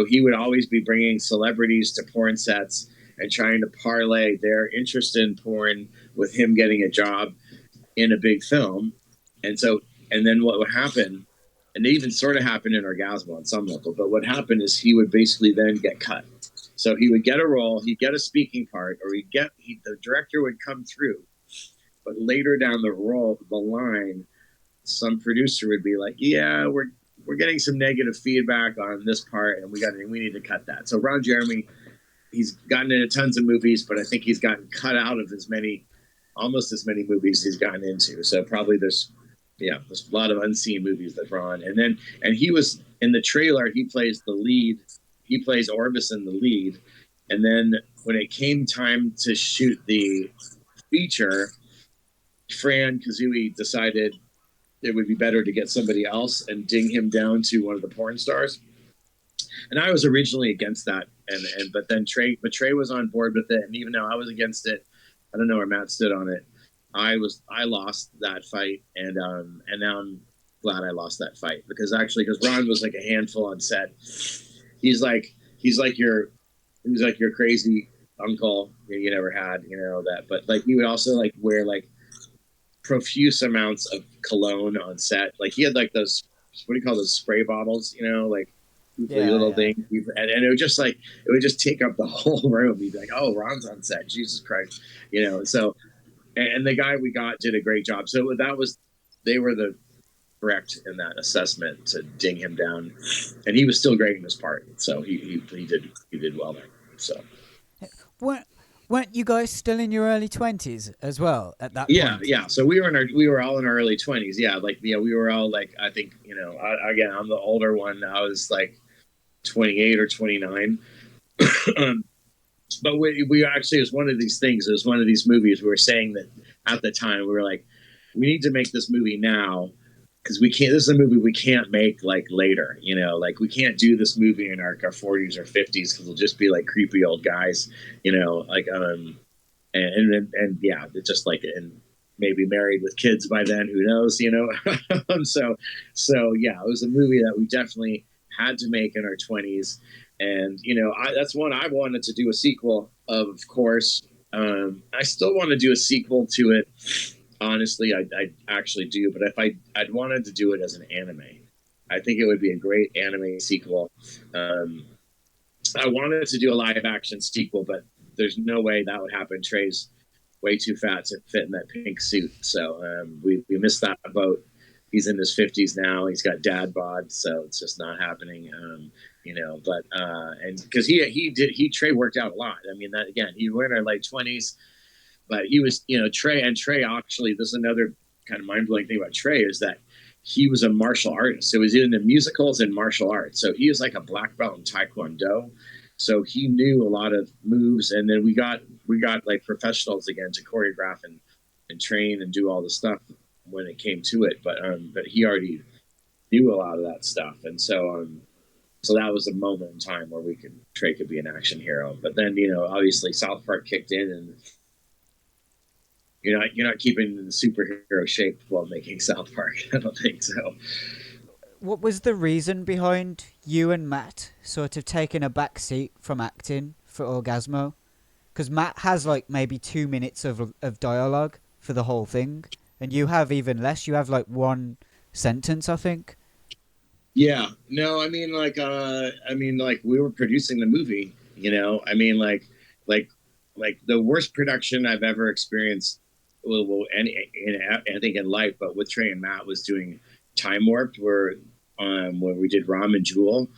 he would always be bringing celebrities to porn sets and trying to parlay their interest in porn with him getting a job in a big film. And then what would happen, and it even sort of happened in Orgazmo on some level, but what happened is he would basically then get cut. So he would get a role, he'd get a speaking part, or the director would come through. But later down the line, some producer would be like, "Yeah, we're getting some negative feedback on this part, and we need to cut that." So Ron Jeremy, he's gotten into tons of movies, but I think he's gotten cut out of almost as many movies he's gotten into. So probably there's a lot of unseen movies that Ron, and he was in the trailer, he plays the lead. He plays Orvis in the lead. And then when it came time to shoot the feature, Fran Kazooie decided it would be better to get somebody else and ding him down to one of the porn stars. And I was originally against that, but then Trey was on board with it, and even though I was against it, I don't know where Matt stood on it. I lost that fight, and now I'm glad I lost that fight because Ron was like a handful on set. He's like your crazy uncle you never had, you know that, but like he would also like wear like profuse amounts of cologne on set. Like he had like those, what do you call those spray bottles, you know, like little thing, and it would just take up the whole room. He'd be like, "Oh, Ron's on set, Jesus Christ," you know. So, and the guy we got did a great job. So they were the correct in that assessment to ding him down, and he was still great in his part. So he did well there. So, weren't you guys still in your early 20s as well at that point? Yeah. So we were all in our early 20s. Yeah, we were all like, I think, you know, I'm the older one. I was like 28 or 29. But we actually, it was one of these things. It was one of these movies. We were saying that at the time, we were like, we need to make this movie now because we can't. This is a movie we can't make like later. You know, like we can't do this movie in our 40s or 50s because we'll just be like creepy old guys. You know, like and yeah, it's just like, and maybe married with kids by then. Who knows? You know. so yeah, it was a movie that we definitely had to make in our 20s. And, you know, that's one I wanted to do a sequel of course. I still want to do a sequel to it. Honestly, I actually do. But if I'd wanted to do it as an anime, I think it would be a great anime sequel. I wanted to do a live action sequel, but there's no way that would happen. Trey's way too fat to fit in that pink suit. So we missed that boat. He's in his 50s now. He's got dad bod, so it's just not happening. You know, but and because Trey worked out a lot. I mean, that again, he was in our late 20s, but he was, you know, Trey actually, this is another kind of mind blowing thing about Trey is that he was a martial artist. So he was into musicals and martial arts. So he was like a black belt in Taekwondo. So he knew a lot of moves, and then we got like professionals again to choreograph and train and do all the stuff when it came to it. But he already knew a lot of that stuff, and so that was a moment in time where Trey could be an action hero. But then, you know, obviously South Park kicked in, and you're not keeping in the superhero shape while making South Park. I don't think so. What was the reason behind you and Matt sort of taking a backseat from acting for Orgazmo? Because Matt has like maybe 2 minutes of dialogue for the whole thing, and you have even less. You have like one sentence, I think. Yeah. No, I mean, like we were producing the movie, you know. I mean, like the worst production I've ever experienced. Well, I think in life, but with Trey and Matt was doing Time Warped, where we did Ram and Jewel,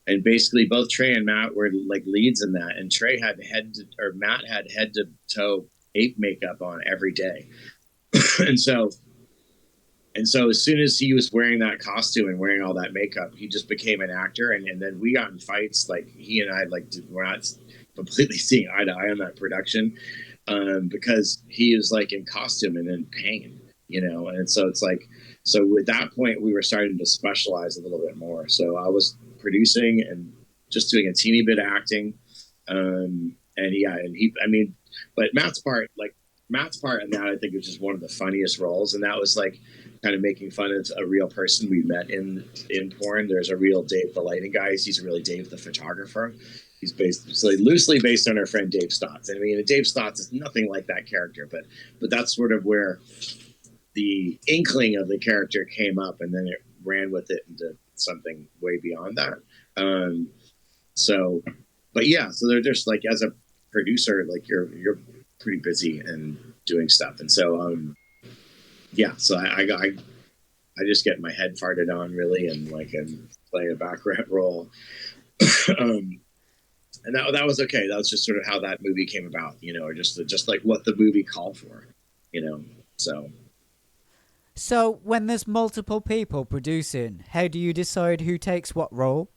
and basically both Trey and Matt were like leads in that. And Matt had head to toe ape makeup on every day, and so as soon as he was wearing that costume and wearing all that makeup, he just became an actor. And then we got in fights. Like he and I, we're not completely seeing eye to eye on that production, because he is like in costume and in pain, And so it's like, so at that point we were starting to specialize a little bit more. So I was producing and just doing a teeny bit of acting. But Matt's part in that, I think, was just one of the funniest roles. And that was like kind of making fun of a real person we met in porn. There's a real Dave, the lighting guy. He's really Dave, the photographer. He's loosely based on our friend Dave Stotts. And I mean, Dave Stotts is nothing like that character, but that's sort of where the inkling of the character came up, and then it ran with it into something way beyond that. So they're just like, as a producer, like you're pretty busy and doing stuff, and so so I just get my head farted on, really, and like I'm playing a background role. And that was okay. That was just sort of how that movie came about, or just like what the movie called for, So when there's multiple people producing, how do you decide who takes what role?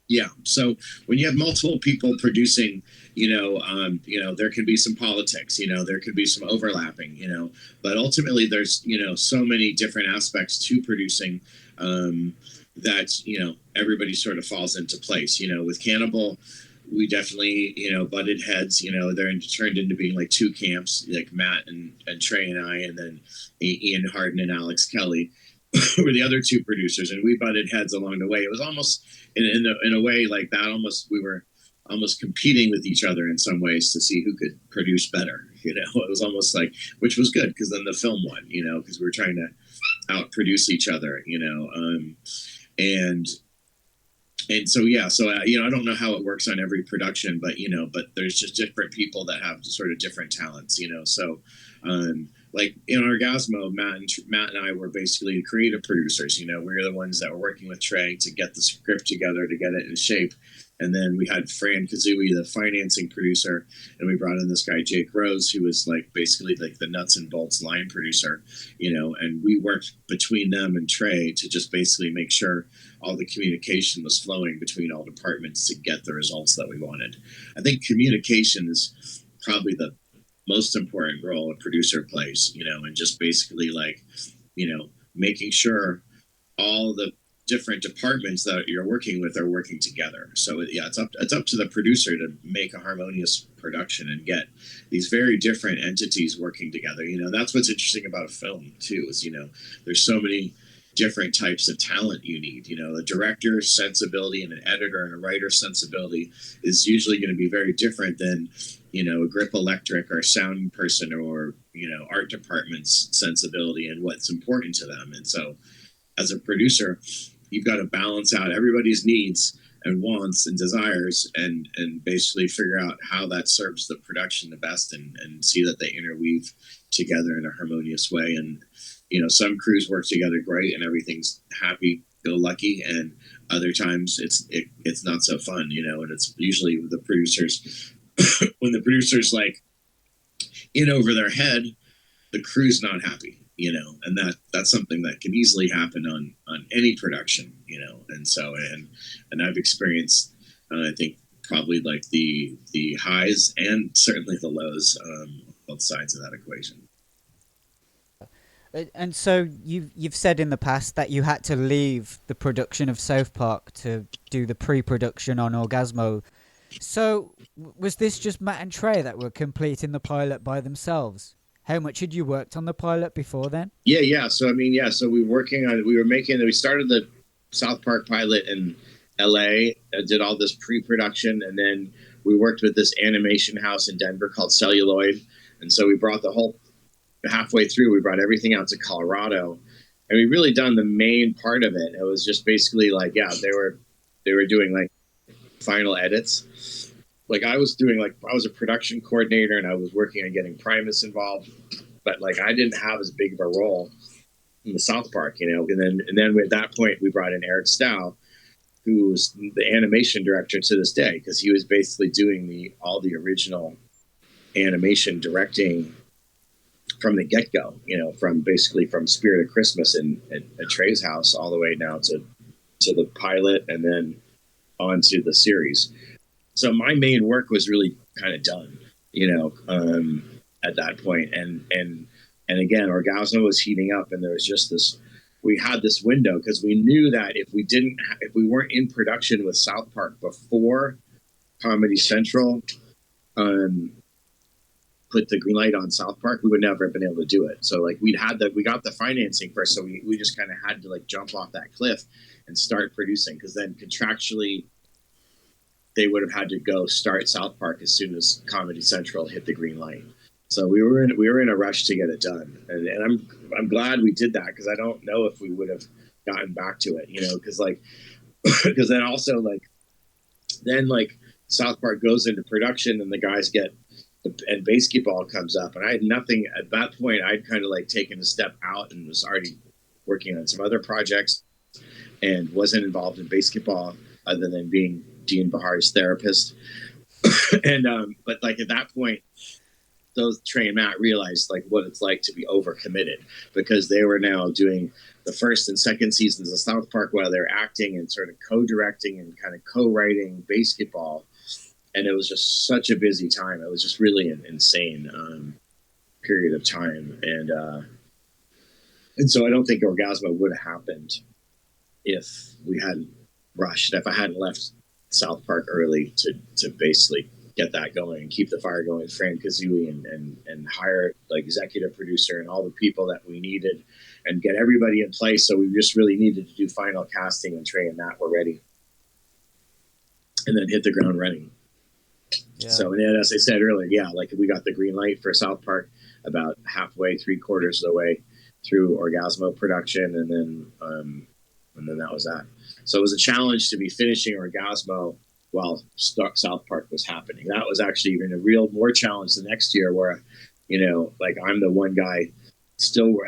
Yeah. So when you have multiple people producing, there could be some politics, there could be some overlapping, but ultimately there's, so many different aspects to producing, that, everybody sort of falls into place. With Cannibal, we definitely, butted heads. They're turned into being like two camps, like Matt and Trey and I, and then Ian Harden and Alex Kelly were the other two producers, and we butted heads along the way. It was almost in a way like that. Almost we were almost competing with each other in some ways to see who could produce better. It was almost like, which was good because then the film won. Because we were trying to outproduce each other. And so I don't know how it works on every production, but there's just different people that have sort of different talents, so like in Orgazmo, Matt and I were basically creative producers. We were the ones that were working with Trey to get the script together, to get it in shape. And then we had Fran Kazooie, the financing producer, and we brought in this guy, Jake Rose, who was like basically like the nuts and bolts line producer, and we worked between them and Trey to just basically make sure all the communication was flowing between all departments to get the results that we wanted. I think communication is probably the most important role a producer plays, and just basically like, making sure all the different departments that you're working with are working together. So it's up to the producer to make a harmonious production and get these very different entities working together. That's what's interesting about a film too, is, there's so many different types of talent you need. A director's sensibility and an editor and a writer's sensibility is usually going to be very different than, a grip electric or sound person or, art department's sensibility and what's important to them. And so as a producer, you've got to balance out everybody's needs and wants and desires and basically figure out how that serves the production the best and see that they interweave together in a harmonious way. And, some crews work together great and everything's happy go lucky, and other times it's not so fun, and it's usually the producers when the producer's like in over their head, the crew's not happy, and that's something that can easily happen on any production, and so and I've experienced I think probably like the highs and certainly the lows, both sides of that equation. And so you've said in the past that you had to leave the production of South Park to do the pre-production on Orgazmo. So was this just Matt and Trey that were completing the pilot by themselves? How much had you worked on the pilot before then? Yeah. So so we started the South Park pilot in LA, did all this pre-production, and then we worked with this animation house in Denver called Celluloid. And so we brought halfway through, we brought everything out to Colorado, and we really done the main part of it. It was just basically like, they were doing like final edits. Like I was a production coordinator and I was working on getting Primus involved, but like I didn't have as big of a role in the South Park, and then at that point we brought in Eric Stow, who was the animation director to this day, because he was basically doing all the original animation directing from the get-go, from Spirit of Christmas at Trey's house all the way now to the pilot and then onto the series. So my main work was really kind of done, at that point. And again, Orgazmo was heating up, and there was just we had this window, because we knew that if we weren't in production with South Park before Comedy Central put the green light on South Park, we would never have been able to do it. So like we got the financing first, so we just kind of had to like jump off that cliff and start producing, because then contractually they would have had to go start South Park as soon as Comedy Central hit the green light. So we were in a rush to get it done, and I'm glad we did that, because I don't know if we would have gotten back to it, because then also like South Park goes into production and the guys and Basketball comes up, and I had nothing at that point. I'd kind of like taken a step out and was already working on some other projects and wasn't involved in Basketball other than being Dian Bachar's therapist. And but like at that point, those Trey and Matt realized like what it's like to be overcommitted, because they were now doing the first and second seasons of South Park while they're acting and sort of co-directing and kind of co-writing Basketball. And it was just such a busy time. It was just really an insane period of time. And so I don't think Orgazmo would have happened if we hadn't rushed, if I hadn't left South Park early to basically get that going and keep the fire going with Fran Kazooie and hire like executive producer and all the people that we needed and get everybody in place. So we just really needed to do final casting, and Trey and Matt were ready. And then hit the ground running. Yeah. So, and then, as I said earlier, like we got the green light for South Park about halfway, 3/4 of the way through Orgazmo production, and then that was that. So it was a challenge to be finishing Orgazmo while South Park was happening. That was actually even more challenge the next year, where, like I'm the one guy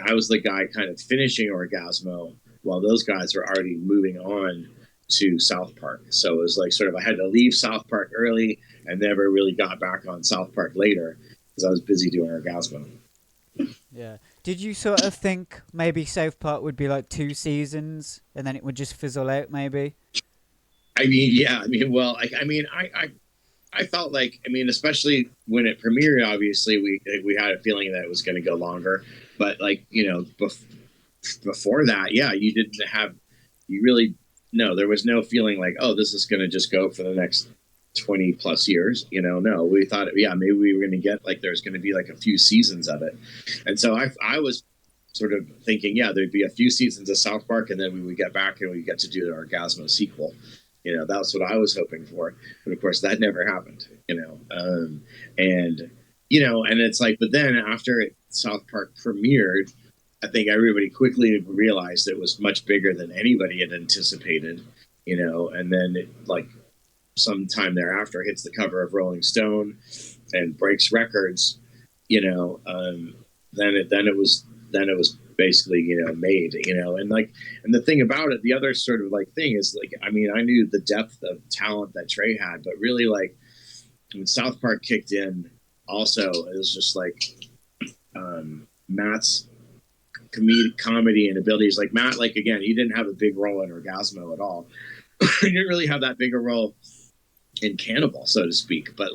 I was the guy kind of finishing Orgazmo while those guys were already moving on to South Park. So it was like sort of I had to leave South Park early and never really got back on South Park later because I was busy doing Orgazmo. Yeah. Did you sort of think maybe South Park would be like 2 seasons and then it would just fizzle out maybe? I mean, yeah. I felt like, especially when it premiered, obviously we had a feeling that it was going to go longer. But like, before that, yeah, there was no feeling like, oh, this is going to just go for the next 20 plus years. No, we thought, maybe we were going to get like, there's going to be like a few seasons of it. And so I was sort of thinking, there'd be a few seasons of South Park and then we would get back and we get to do the Orgazmo sequel. That's what I was hoping for. But of course that never happened, and it's like, but then after South Park premiered, I think everybody quickly realized it was much bigger than anybody had anticipated, and then it, like sometime thereafter hits the cover of Rolling Stone and breaks records, then it was basically, made, and the thing about it, the other sort of like thing is like, I knew the depth of talent that Trey had, but really like when South Park kicked in also, it was just like, Matt's comedy and abilities. Like Matt, like again, he didn't have a big role in Orgazmo at all. He didn't really have that big a role in Cannibal, so to speak. But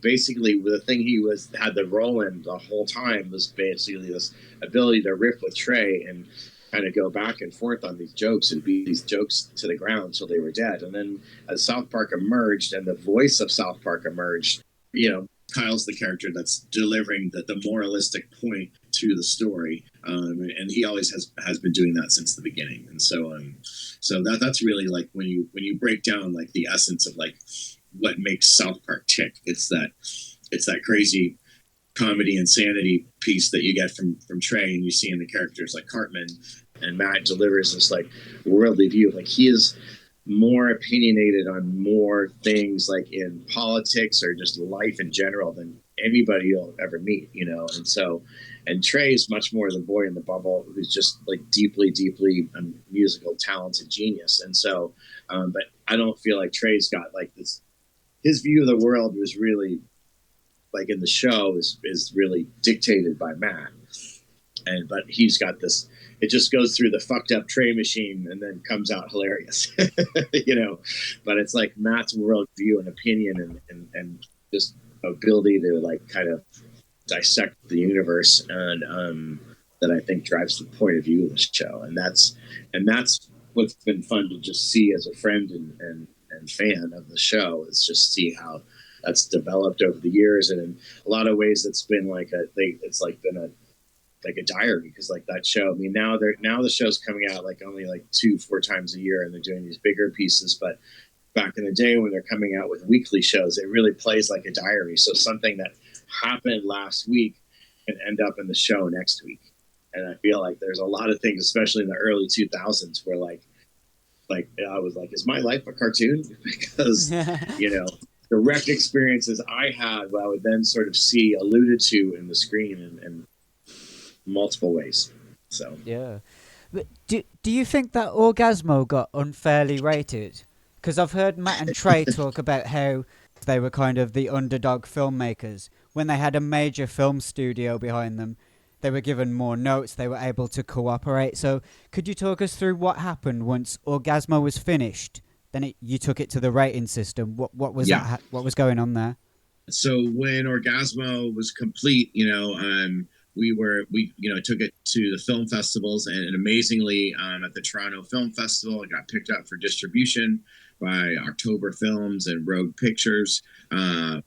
basically the thing he had the role in the whole time was basically this ability to riff with Trey and kind of go back and forth on these jokes and beat these jokes to the ground until they were dead. And then as South Park emerged and the voice of South Park emerged, Kyle's the character that's delivering the moralistic point to the story, and he always has been doing that since the beginning. And so that's really like when you break down like the essence of like what makes South Park tick. It's that crazy comedy insanity piece that you get from Trey, and you see in the characters like Cartman, and Matt delivers this like worldly view. Like he is more opinionated on more things like in politics or just life in general than anybody you'll ever meet, you know. And so, and Trey's much more the boy in the bubble who's just like deeply, deeply musical, talented genius. And so, but I don't feel like Trey's got like this. His view of the world was really like in the show is really dictated by Matt, but he's got this. It just goes through the fucked up Trey machine and then comes out hilarious, you know. But it's like Matt's worldview and opinion and just ability to like kind of dissect the universe and that I think drives the point of view of the show, and that's what's been fun to just see as a friend and fan of the show, is just see how that's developed over the years, and in a lot of ways it's been like it's like been a diary, because like that show, I mean, now the show's coming out like only like 2-4 times a year and they're doing these bigger pieces, but back in the day when they're coming out with weekly shows, it really plays like a diary. So something that happened last week can end up in the show next week. And I feel like there's a lot of things, especially in the early 2000s, where like I was like, is my life a cartoon? Because, you know, direct experiences I had, I would then sort of see alluded to in the screen in multiple ways. So yeah. But do you think that Orgazmo got unfairly rated? Because I've heard Matt and Trey talk about how they were kind of the underdog filmmakers. When they had a major film studio behind them, they were given more notes, they were able to cooperate. So could you talk us through what happened once Orgazmo was finished? Then you took it to the rating system. What was that? What was going on there? So when Orgazmo was complete, you know, we took it to the film festivals, and amazingly, at the Toronto Film Festival, it got picked up for distribution by October Films and Rogue Pictures,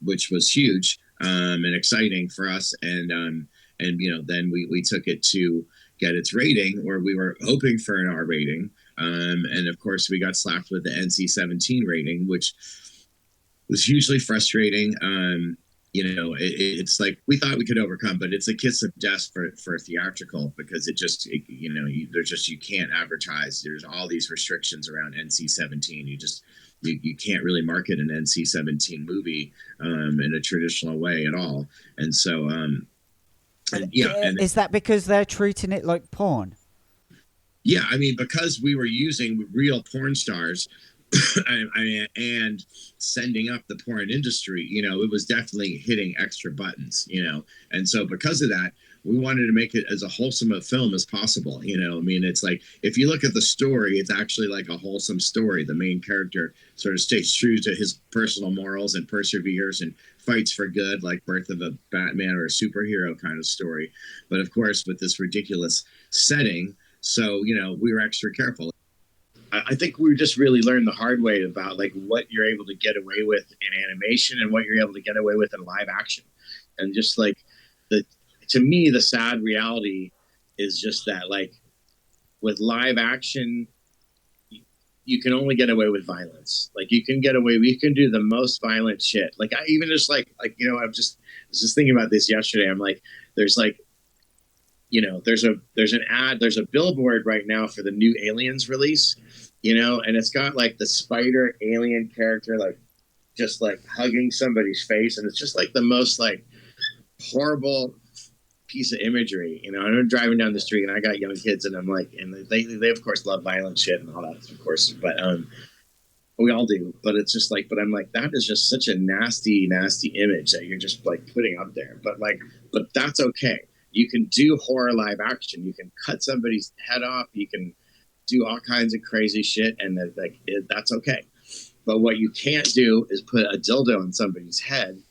which was huge and exciting for us. And you know, then we took it to get its rating, or we were hoping for an R rating, and of course we got slapped with the NC-17 rating, which was hugely frustrating. You know, it's like we thought we could overcome, but it's a kiss of death for theatrical, because you can't advertise. There's all these restrictions around NC-17. You can't really market an NC-17 movie in a traditional way at all. And so, is that because they're treating it like porn? Yeah, I mean, because we were using real porn stars. And sending up the porn industry, you know, it was definitely hitting extra buttons, you know. And so because of that, we wanted to make it as a wholesome a film as possible, you know. I mean, it's like, if you look at the story, it's actually like a wholesome story. The main character sort of stays true to his personal morals and perseveres and fights for good, like Birth of a Batman or a superhero kind of story. But of course, with this ridiculous setting, so, you know, we were extra careful. I think we just really learned the hard way about like what you're able to get away with in animation and what you're able to get away with in live action. And just like to me, the sad reality is just that like with live action, you can only get away with violence. Like you can do the most violent shit. Like I even just like, you know, I was just thinking about this yesterday. I'm like, there's like, you know, there's a billboard right now for the new Aliens release, you know, and it's got like the spider alien character, like just like hugging somebody's face. And it's just like the most like horrible piece of imagery, you know. And I'm driving down the street and I got young kids and I'm like, and they of course love violent shit and all that, of course, but, we all do, but it's just like, but I'm like, that is just such a nasty, nasty image that you're just like putting up there. But that's okay. You can do horror live action. You can cut somebody's head off. You can do all kinds of crazy shit, and that's okay. But what you can't do is put a dildo on somebody's head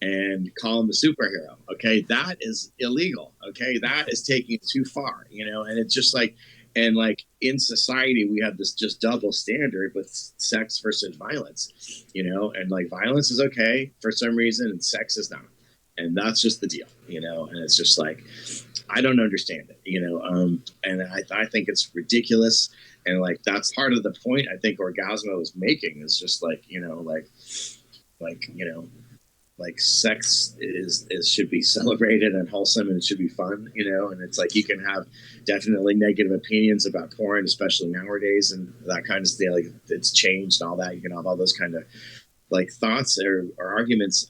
and call them a superhero. Okay, that is illegal. Okay, that is taking it too far. You know, and it's just like, and like in society, we have this just double standard with sex versus violence. You know, and like violence is okay for some reason, and sex is not. And that's just the deal, you know. And it's just like, I don't understand it, you know. And I think it's ridiculous. And like, that's part of the point I think Orgazmo is making, is just like, you know, like sex should be celebrated and wholesome, and it should be fun, you know. And it's like, you can have definitely negative opinions about porn, especially nowadays, and that kind of stuff. Like, it's changed and all that. You can have all those kind of like thoughts or arguments.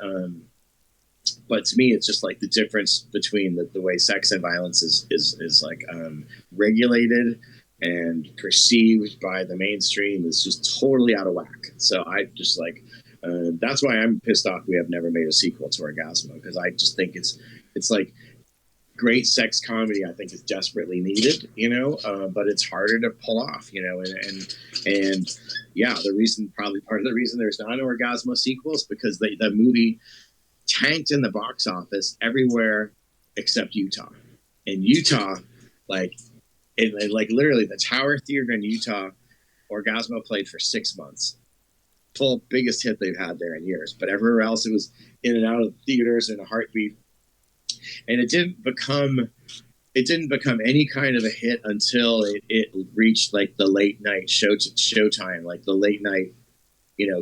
but to me, it's just like the difference between the way sex and violence is like regulated and perceived by the mainstream is just totally out of whack. So I just like that's why I'm pissed off we have never made a sequel to Orgazmo, because I just think it's like great sex comedy. I think is desperately needed, but it's harder to pull off, and yeah, part of the reason there's not an Orgazmo sequel is because the movie tanked in the box office everywhere except Utah. In Utah, like literally the Tower Theater in Utah, Orgazmo played for 6 months. Full biggest hit they've had there in years. But everywhere else, it was in and out of theaters in a heartbeat. And it didn't become any kind of a hit until it reached like the late night showtime, like the late night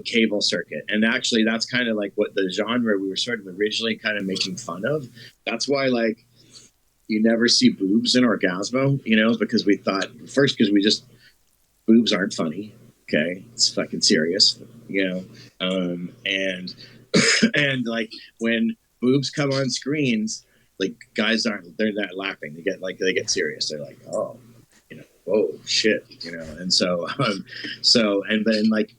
cable circuit. And actually that's kind of like what the genre we were sort of originally kind of making fun of. That's why like you never see boobs in Orgazmo, because we thought first, because we just boobs aren't funny. Okay, it's fucking serious, and and like when boobs come on screens, like guys they're not laughing. They get serious. They're like, oh, whoa, shit, and so and then like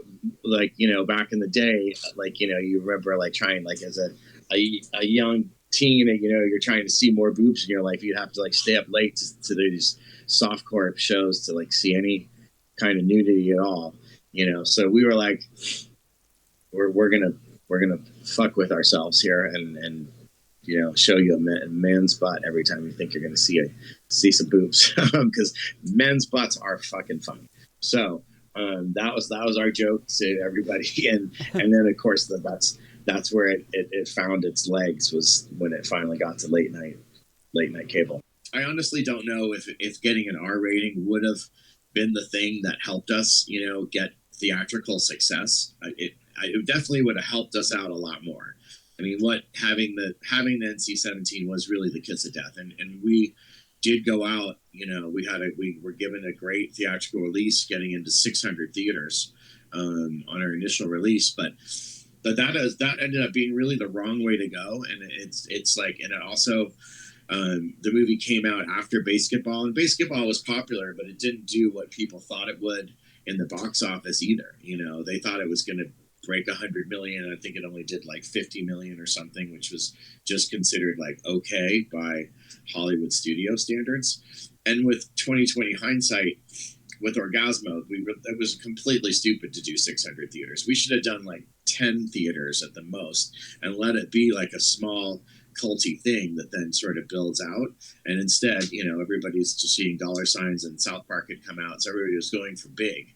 back in the day, like you remember like trying like as a young teen, you're trying to see more boobs in your life, you'd have to like stay up late to these softcore shows to like see any kind of nudity at all, so we were like we're gonna fuck with ourselves here and show you a man's butt every time you think you're gonna see some boobs, because men's butts are fucking funny. So that was our joke to everybody, and then of course that's where it found its legs, was when it finally got to late night cable. I honestly don't know if getting an R rating would have been the thing that helped us, get theatrical success. It definitely would have helped us out a lot more. I mean, having the NC-17 was really the kiss of death, and we did go out. We were given a great theatrical release, getting into 600 theaters on our initial release, but that ended up being really the wrong way to go, and it's like, and it also. The movie came out after Basketball, and Basketball was popular, but it didn't do what people thought it would in the box office either. They thought it was going to break 100 million. I think it only did like 50 million or something, which was just considered like okay by Hollywood studio standards. And with 2020 hindsight, with Orgazmo, it was completely stupid to do 600 theaters. We should have done like 10 theaters at the most and let it be like a small culty thing that then sort of builds out. And instead, everybody's just seeing dollar signs, and South Park had come out, so everybody was going for big.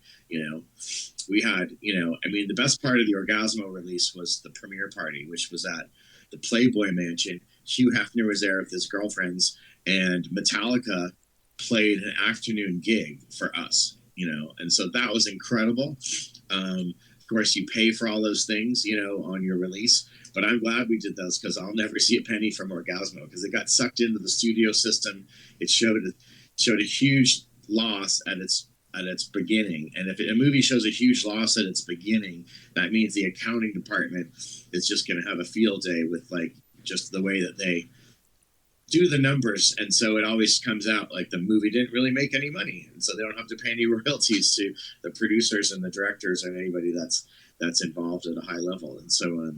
We had, the best part of the Orgazmo release was the premiere party, which was at the Playboy Mansion. Hugh Hefner was there with his girlfriends, and Metallica played an afternoon gig for us, and so that was incredible. Of course, you pay for all those things, on your release. But I'm glad we did those, because I'll never see a penny from Orgazmo, because it got sucked into the studio system. It showed a huge loss at its beginning, and if a movie shows a huge loss at its beginning, that means the accounting department is just going to have a field day with like just the way that they do the numbers, and so it always comes out like the movie didn't really make any money, and so they don't have to pay any royalties to the producers and the directors and anybody that's involved at a high level, and so.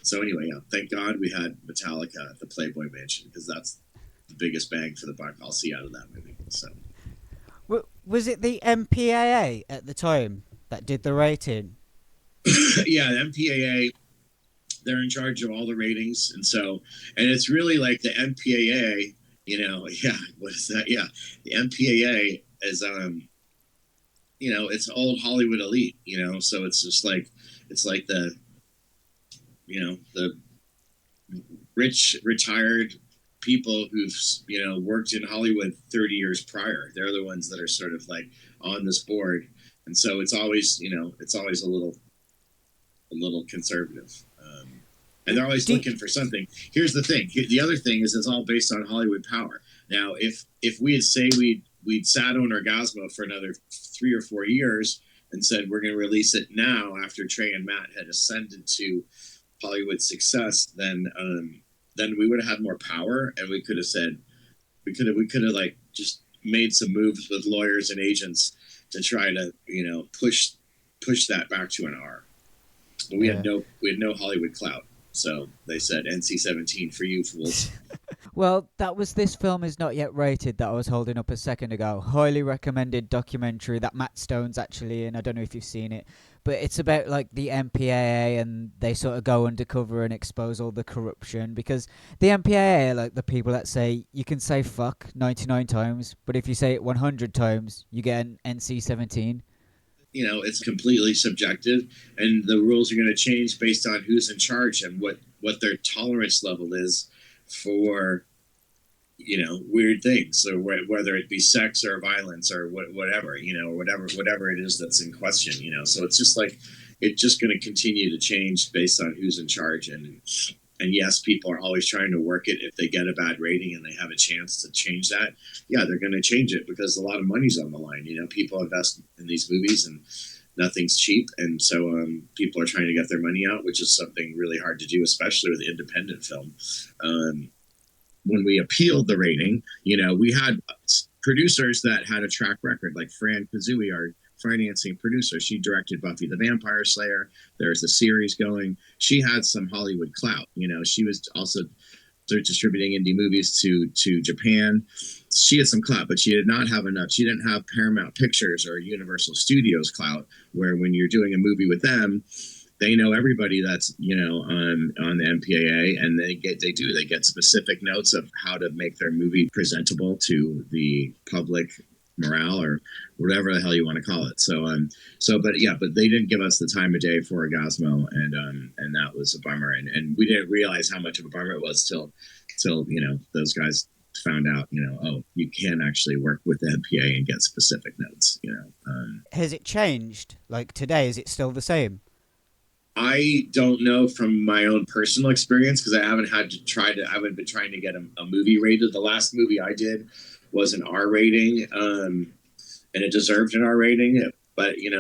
So anyway, yeah, thank God we had Metallica at the Playboy Mansion, because that's the biggest bang for the buck I'll see out of that movie. So, was it the MPAA at the time that did the rating? Yeah, the MPAA, they're in charge of all the ratings, and it's really like the MPAA, yeah, what is that? Yeah, the MPAA is it's old Hollywood elite, so it's just like the the rich retired people who've worked in Hollywood 30 years prior. They're the ones that are sort of like on this board, and so it's always a little conservative, and they're always looking for something. Here's the thing. The other thing is it's all based on Hollywood power. Now, if we had say we'd sat on Orgazmo for another 3 or 4 years and said we're going to release it now after Trey and Matt had ascended to Hollywood success, then we would have had more power, and we could have said, we could have like just made some moves with lawyers and agents to try to, push that back to an R. But we had no Hollywood clout. So they said NC-17 for you fools. Well, that was This Film Is Not Yet Rated that I was holding up a second ago. Highly recommended documentary that Matt Stone's actually in. I don't know if you've seen it. But it's about like the MPAA, and they sort of go undercover and expose all the corruption. Because the MPAA are like the people that say you can say fuck 99 times, but if you say it 100 times, you get an NC-17. It's completely subjective, and the rules are going to change based on who's in charge and what their tolerance level is for weird things, or whether it be sex or violence or whatever, or whatever it is that's in question. So it's just like, it's just going to continue to change based on who's in charge. And yes, people are always trying to work it. If they get a bad rating and they have a chance to change that, yeah, they're going to change it, because a lot of money's on the line. People invest in these movies, and nothing's cheap. And so people are trying to get their money out, which is something really hard to do, especially with independent film. When we appealed the rating, we had producers that had a track record, like Fran Kazooie, our financing producer. She directed Buffy the Vampire Slayer. There's a series going. She had some Hollywood clout. She was also distributing indie movies to Japan. She had some clout, but she did not have enough. She didn't have Paramount Pictures or Universal Studios clout, where when you're doing a movie with them, they know everybody that's on the MPAA, and they get specific notes of how to make their movie presentable to the public morale, or whatever the hell you want to call it. But they didn't give us the time of day for Orgazmo, and that was a bummer. And we didn't realize how much of a bummer it was till those guys found out, oh, you can actually work with the MPA and get specific notes. Has it changed? Like today, is it still the same? I don't know from my own personal experience, because I haven't been trying to get a movie rated. The last movie I did was an R rating, and it deserved an R rating, but it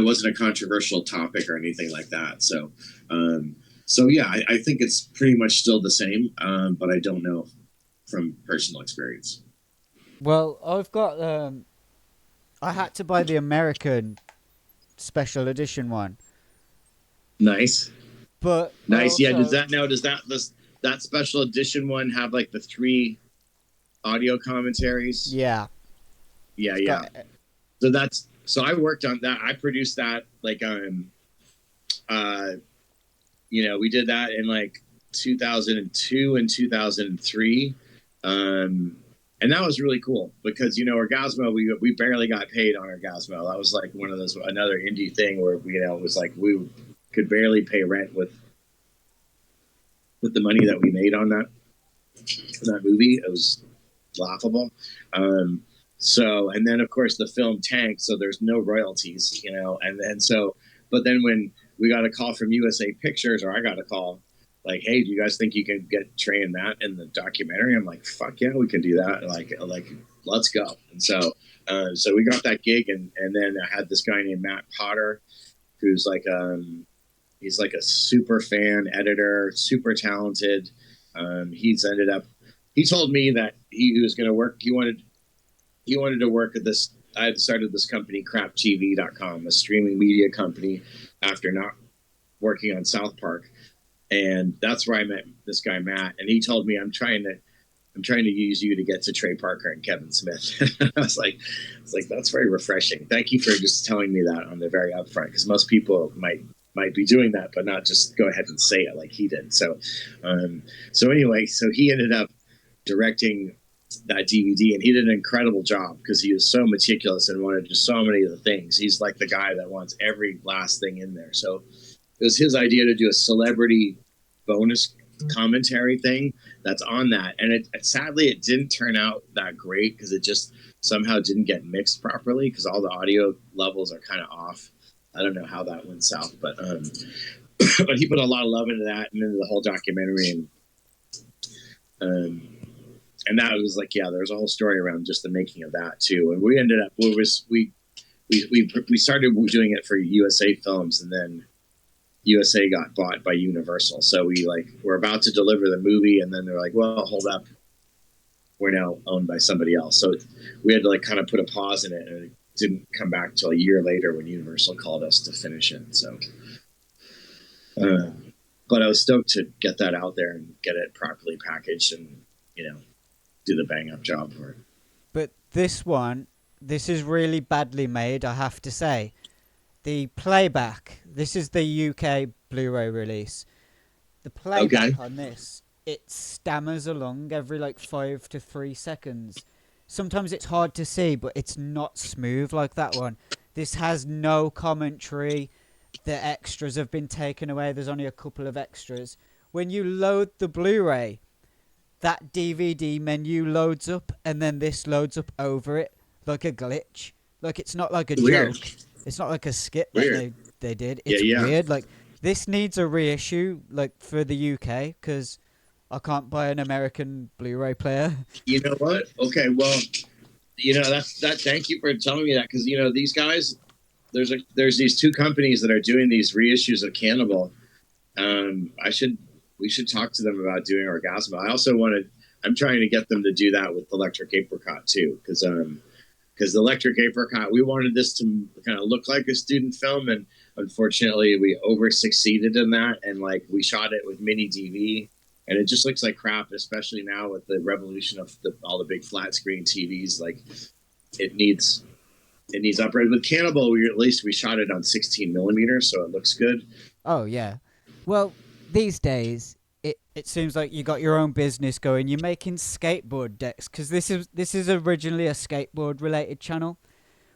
wasn't a controversial topic or anything like that. So yeah, I think it's pretty much still the same, but I don't know from personal experience. Well, I've got I had to buy the American special edition one. Nice. But nice. also, Yeah. Does that special edition one have like the 3 audio commentaries? Yeah. Yeah. So I worked on that. I produced that we did that in like 2002 and 2003. And that was really cool, because Orgazmo, we barely got paid on Orgazmo. That was like one of those, another indie thing where it was like we could barely pay rent with the money that we made on that movie. It was laughable. And then of course the film tanked, so there's no royalties, but then when we got a call from USA Pictures, or I got a call, like, hey, do you guys think you can get Trey and Matt in the documentary? I'm like, fuck yeah, we can do that. Like, let's go. And so we got that gig, and then I had this guy named Matt Potter, who's like, he's like a super fan editor, super talented. He told me that he was going to work. He wanted to work at this. I had started this company, craptv.com, a streaming media company, after not working on South Park. And that's where I met this guy, Matt. And he told me, I'm trying to use you to get to Trey Parker and Kevin Smith. I was like, that's very refreshing. Thank you for just telling me that on the very upfront, because most people might be doing that, but not just go ahead and say it like he did. So anyway, he ended up directing that DVD, and he did an incredible job, because he was so meticulous and wanted to do so many of the things. He's like the guy that wants every last thing in there. So it was his idea to do a celebrity bonus commentary thing that's on that. And sadly, it didn't turn out that great, because it just somehow didn't get mixed properly, because all the audio levels are kind of off. I don't know how that went south, but but he put a lot of love into that and into the whole documentary. And that was like, yeah, there was a whole story around just the making of that too. And we ended up, we we started doing it for USA Films, and then USA got bought by Universal. So we're about to deliver the movie, and then they're like, well, hold up, we're now owned by somebody else. So we had to like kind of put a pause in it, and it didn't come back till a year later when Universal called us to finish it. So, but I was stoked to get that out there and get it properly packaged and, do the bang up job for it. But this is really badly made, I have to say. The playback, this is the UK Blu-ray release. The playback on this, it stammers along every like 5 to 3 seconds. Sometimes it's hard to see, but it's not smooth like that one. This has no commentary. The extras have been taken away. There's only a couple of extras. When you load the Blu-ray, that DVD menu loads up, and then this loads up over it like a glitch. Like, it's not like a joke. It's not like a skit that they did. It's weird. Like, this needs a reissue, like, for the UK, because I can't buy an American Blu-ray player. You know what? Okay, well, that. Thank you for telling me that, because these guys, there's these two companies that are doing these reissues of Cannibal. We should talk to them about doing Orgazmo. I also I'm trying to get them to do that with Electric Apricot too, because the Electric Apricot, we wanted this to kind of look like a student film, and unfortunately we over succeeded in that, and like we shot it with mini DV, and it just looks like crap, especially now with the revolution of all the big flat screen TVs. Like, it needs upgrade. With Cannibal, we shot it on 16 millimeters, so it looks good. Oh yeah, well, these days it seems like you got your own business going. You're making skateboard decks, because this is originally a skateboard related channel.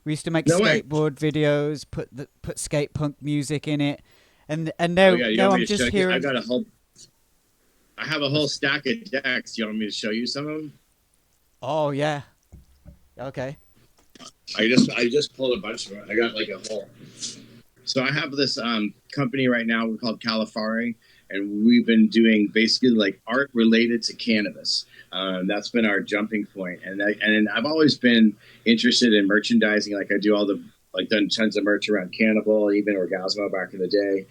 We used to make skateboard videos, put skate punk music in it, and now I'm just hearing. I have a whole stack of decks. You want me to show you some of them? Oh yeah. Okay. I just pulled a bunch of them. I got like a whole. So I have this company right now called Califari, and we've been doing basically like art related to cannabis. That's been our jumping point, and I've always been interested in merchandising. Like, I do done tons of merch around Cannibal, even Orgazmo back in the day,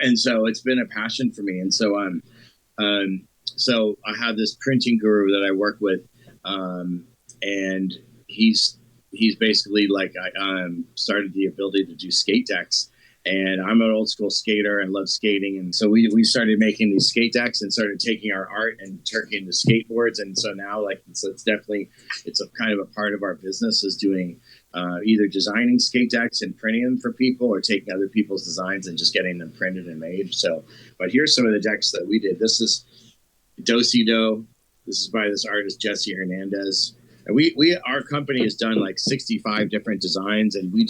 and so it's been a passion for me. And so so I have this printing guru that I work with, and he's basically like, I started the ability to do skate decks, and I'm an old school skater and love skating. And so we started making these skate decks and started taking our art and turning into skateboards. And so now, like, it's a kind of a part of our business is doing either designing skate decks and printing them for people, or taking other people's designs and just getting them printed and made. So, but here's some of the decks that we did. This is Do-Si-Do. This is by this artist, Jesse Hernandez. And our company has done like 65 different designs, and we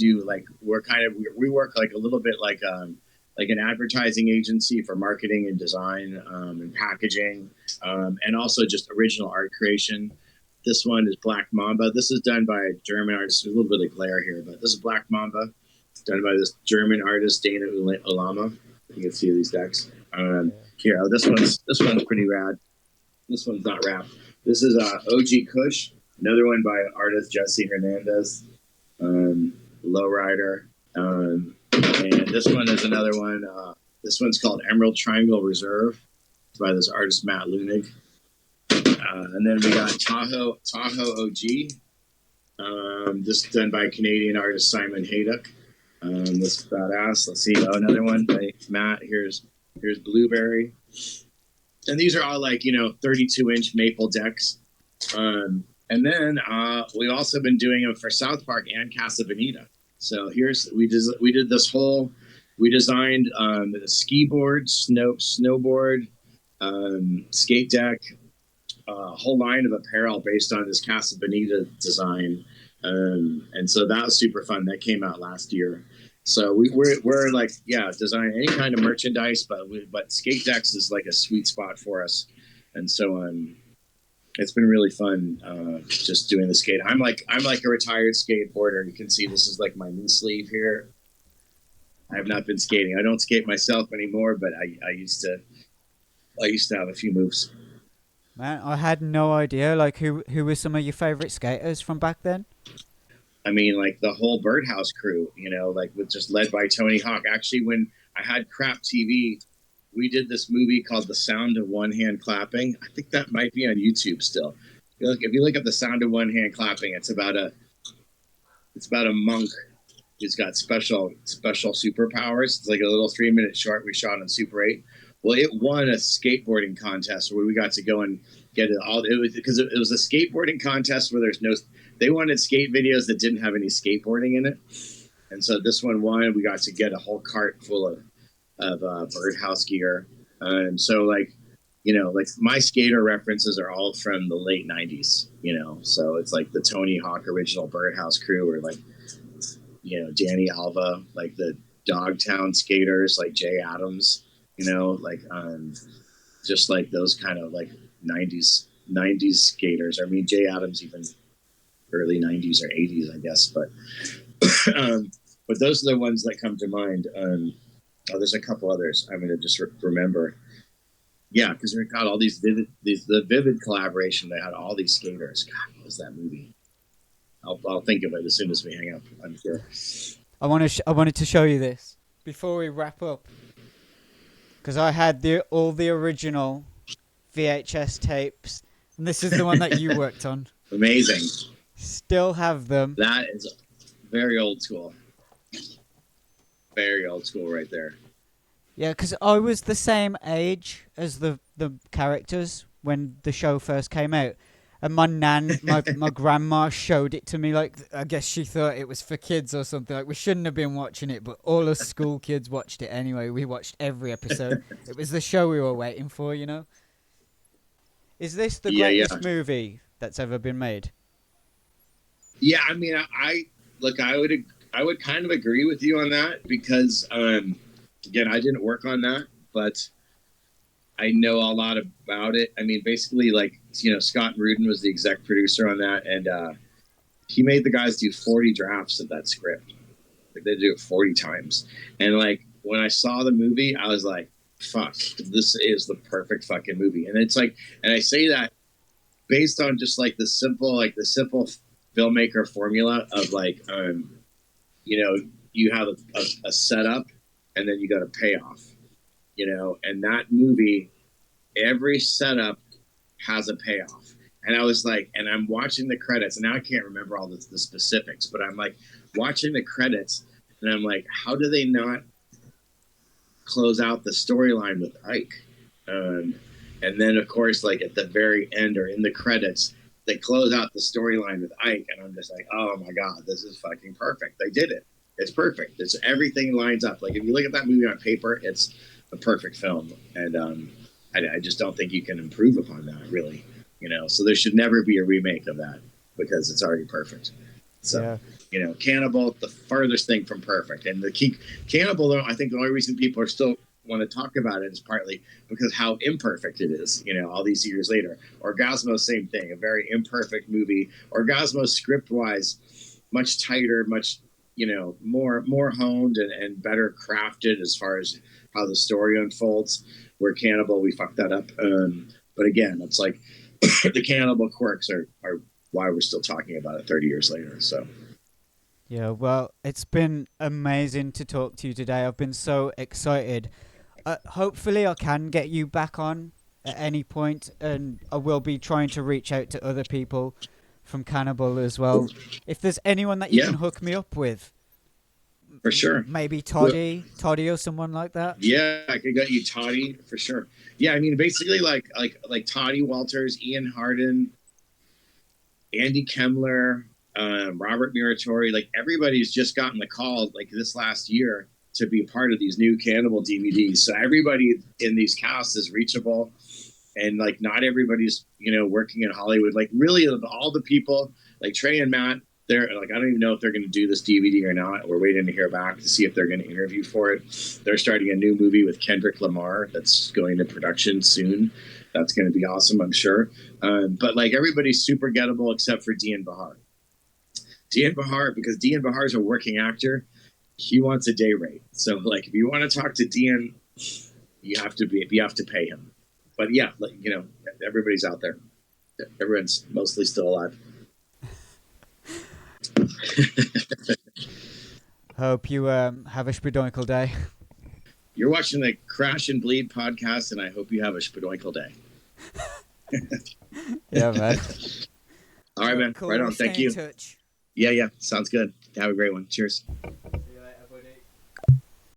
work like a little bit like an advertising agency for marketing and design, and packaging, and also just original art creation. This one is Black Mamba. This is done by a German artist. There's a little bit of glare here, but this is Black Mamba, done by this German artist, Dana Ulama. You can see these decks. Here, this one's pretty rad. This one's not wrapped. This is OG Kush. Another one by artist Jesse Hernandez, Lowrider. And this one is another one. This one's called Emerald Triangle Reserve. It's by this artist, Matt Lunig. And then we got Tahoe OG. This is done by Canadian artist Simon Hayduck. This is badass. Let's see. Oh, another one by Matt. Here's Blueberry. And these are all like, 32-inch maple decks. And then we've also been doing them for South Park and Casa Bonita. So we designed a ski board, snowboard, skate deck, a whole line of apparel based on this Casa Bonita design. And so that was super fun. That came out last year. So we're like, design any kind of merchandise, but skate decks is like a sweet spot for us. And so it's been really fun just doing the skate. I'm like a retired skateboarder. You can see this is like my knee sleeve here. I have not been skating. I don't skate myself anymore, but I used to have a few moves. Man, I had no idea. Like, who were some of your favorite skaters from back then? I mean, like the whole Birdhouse crew, like with just led by Tony Hawk. Actually, when I had Crap TV, we did this movie called The Sound of One Hand Clapping. I think that might be on YouTube still. If you look at The Sound of One Hand Clapping, it's about a monk who's got special superpowers. It's like a little 3-minute short we shot on Super 8. Well, it won a skateboarding contest where we got to go and get it all. Because it was a skateboarding contest where they wanted skate videos that didn't have any skateboarding in it. And so this one won. We got to get a whole cart full of Birdhouse gear. And so like my skater references are all from the late 90s, so it's like the Tony Hawk original Birdhouse crew, or like, Danny Alva, like the Dogtown skaters, like Jay Adams, just like those kind of like 90s skaters. I mean, Jay Adams even early 90s or 80s, I guess, but those are the ones that come to mind. There's a couple others I'm going to just remember. Yeah, because we got all the Vivid collaboration. They had all these skaters. God, what was that movie? I'll think of it as soon as we hang up, I'm sure. I wanted to show you this before we wrap up, because I had all the original VHS tapes, and this is the one that you worked on. Amazing. Still have them. That is very old school. Very old school right there. Yeah, because I was the same age as the characters when the show first came out. And my grandma showed it to me. Like, I guess she thought it was for kids or something. Like, we shouldn't have been watching it, but all us school kids watched it anyway. We watched every episode. It was the show we were waiting for, Is this the greatest movie that's ever been made? Yeah, I mean, I would kind of agree with you on that, because again, I didn't work on that, but I know a lot about it. I mean, basically, like, Scott Rudin was the exec producer on that, and he made the guys do 40 drafts of that script. Like, they do it 40 times. And, like, when I saw the movie, I was like, fuck, this is the perfect fucking movie. And it's like, and I say that based on just, like, the simple filmmaker formula of, like, you have a setup, and then you got a payoff, and that movie, every setup has a payoff. And I was like, and I'm watching the credits, and now I can't remember all the specifics, but I'm like watching the credits, and I'm like, how do they not close out the storyline with Ike? And then, of course, like at the very end or in the credits, they close out the storyline with Ike, and I'm just like, oh my God, this is fucking perfect. They did it. It's perfect. It's everything lines up. Like, if you look at that movie on paper, it's a perfect film. And I just don't think you can improve upon that, really. So there should never be a remake of that, because it's already perfect. So, Cannibal, the farthest thing from perfect. And Cannibal, though, I think the only reason people are still want to talk about it is partly because how imperfect it is, all these years later. Orgazmo, same thing, a very imperfect movie. Orgazmo, script-wise, much tighter, much, more honed and better crafted as far as how the story unfolds. Where Cannibal, we fucked that up. But again, it's like the Cannibal quirks are why we're still talking about it 30 years later. So. Yeah, well, it's been amazing to talk to you today. I've been so excited. Hopefully I can get you back on at any point, and I will be trying to reach out to other people from Cannibal as well. If there's anyone that you can hook me up with. For sure. Maybe Toddy or someone like that. Yeah, I could get you Toddy for sure. Yeah, I mean, basically like Toddy Walters, Ian Harden, Andy Kemmler, Robert Muratori, like everybody's just gotten the call like this last year to be part of these new Cannibal DVDs. So everybody in these casts is reachable, and like not everybody's working in Hollywood. Like really, of all the people, like Trey and Matt, they're like, I don't even know if they're going to do this DVD or not. We're waiting to hear back to see if they're going to interview for it. They're starting a new movie with Kendrick Lamar that's going to production soon. That's going to be awesome, I'm sure. But like everybody's super gettable except for Dian Bachar. Dian Bachar, because Dian Bachar is a working actor, he wants a day rate. So like if you want to talk to Dian, you have to pay him. But yeah, like, everybody's out there. Everyone's mostly still alive. Hope you have a spadoinkle day. You're watching the Crash and Bleed podcast, and I hope you have a spadoinkle day. Yeah, man. All right, man. Cool. Right on. We'll Thank stay in you. touch. Yeah. Sounds good. Have a great one. Cheers.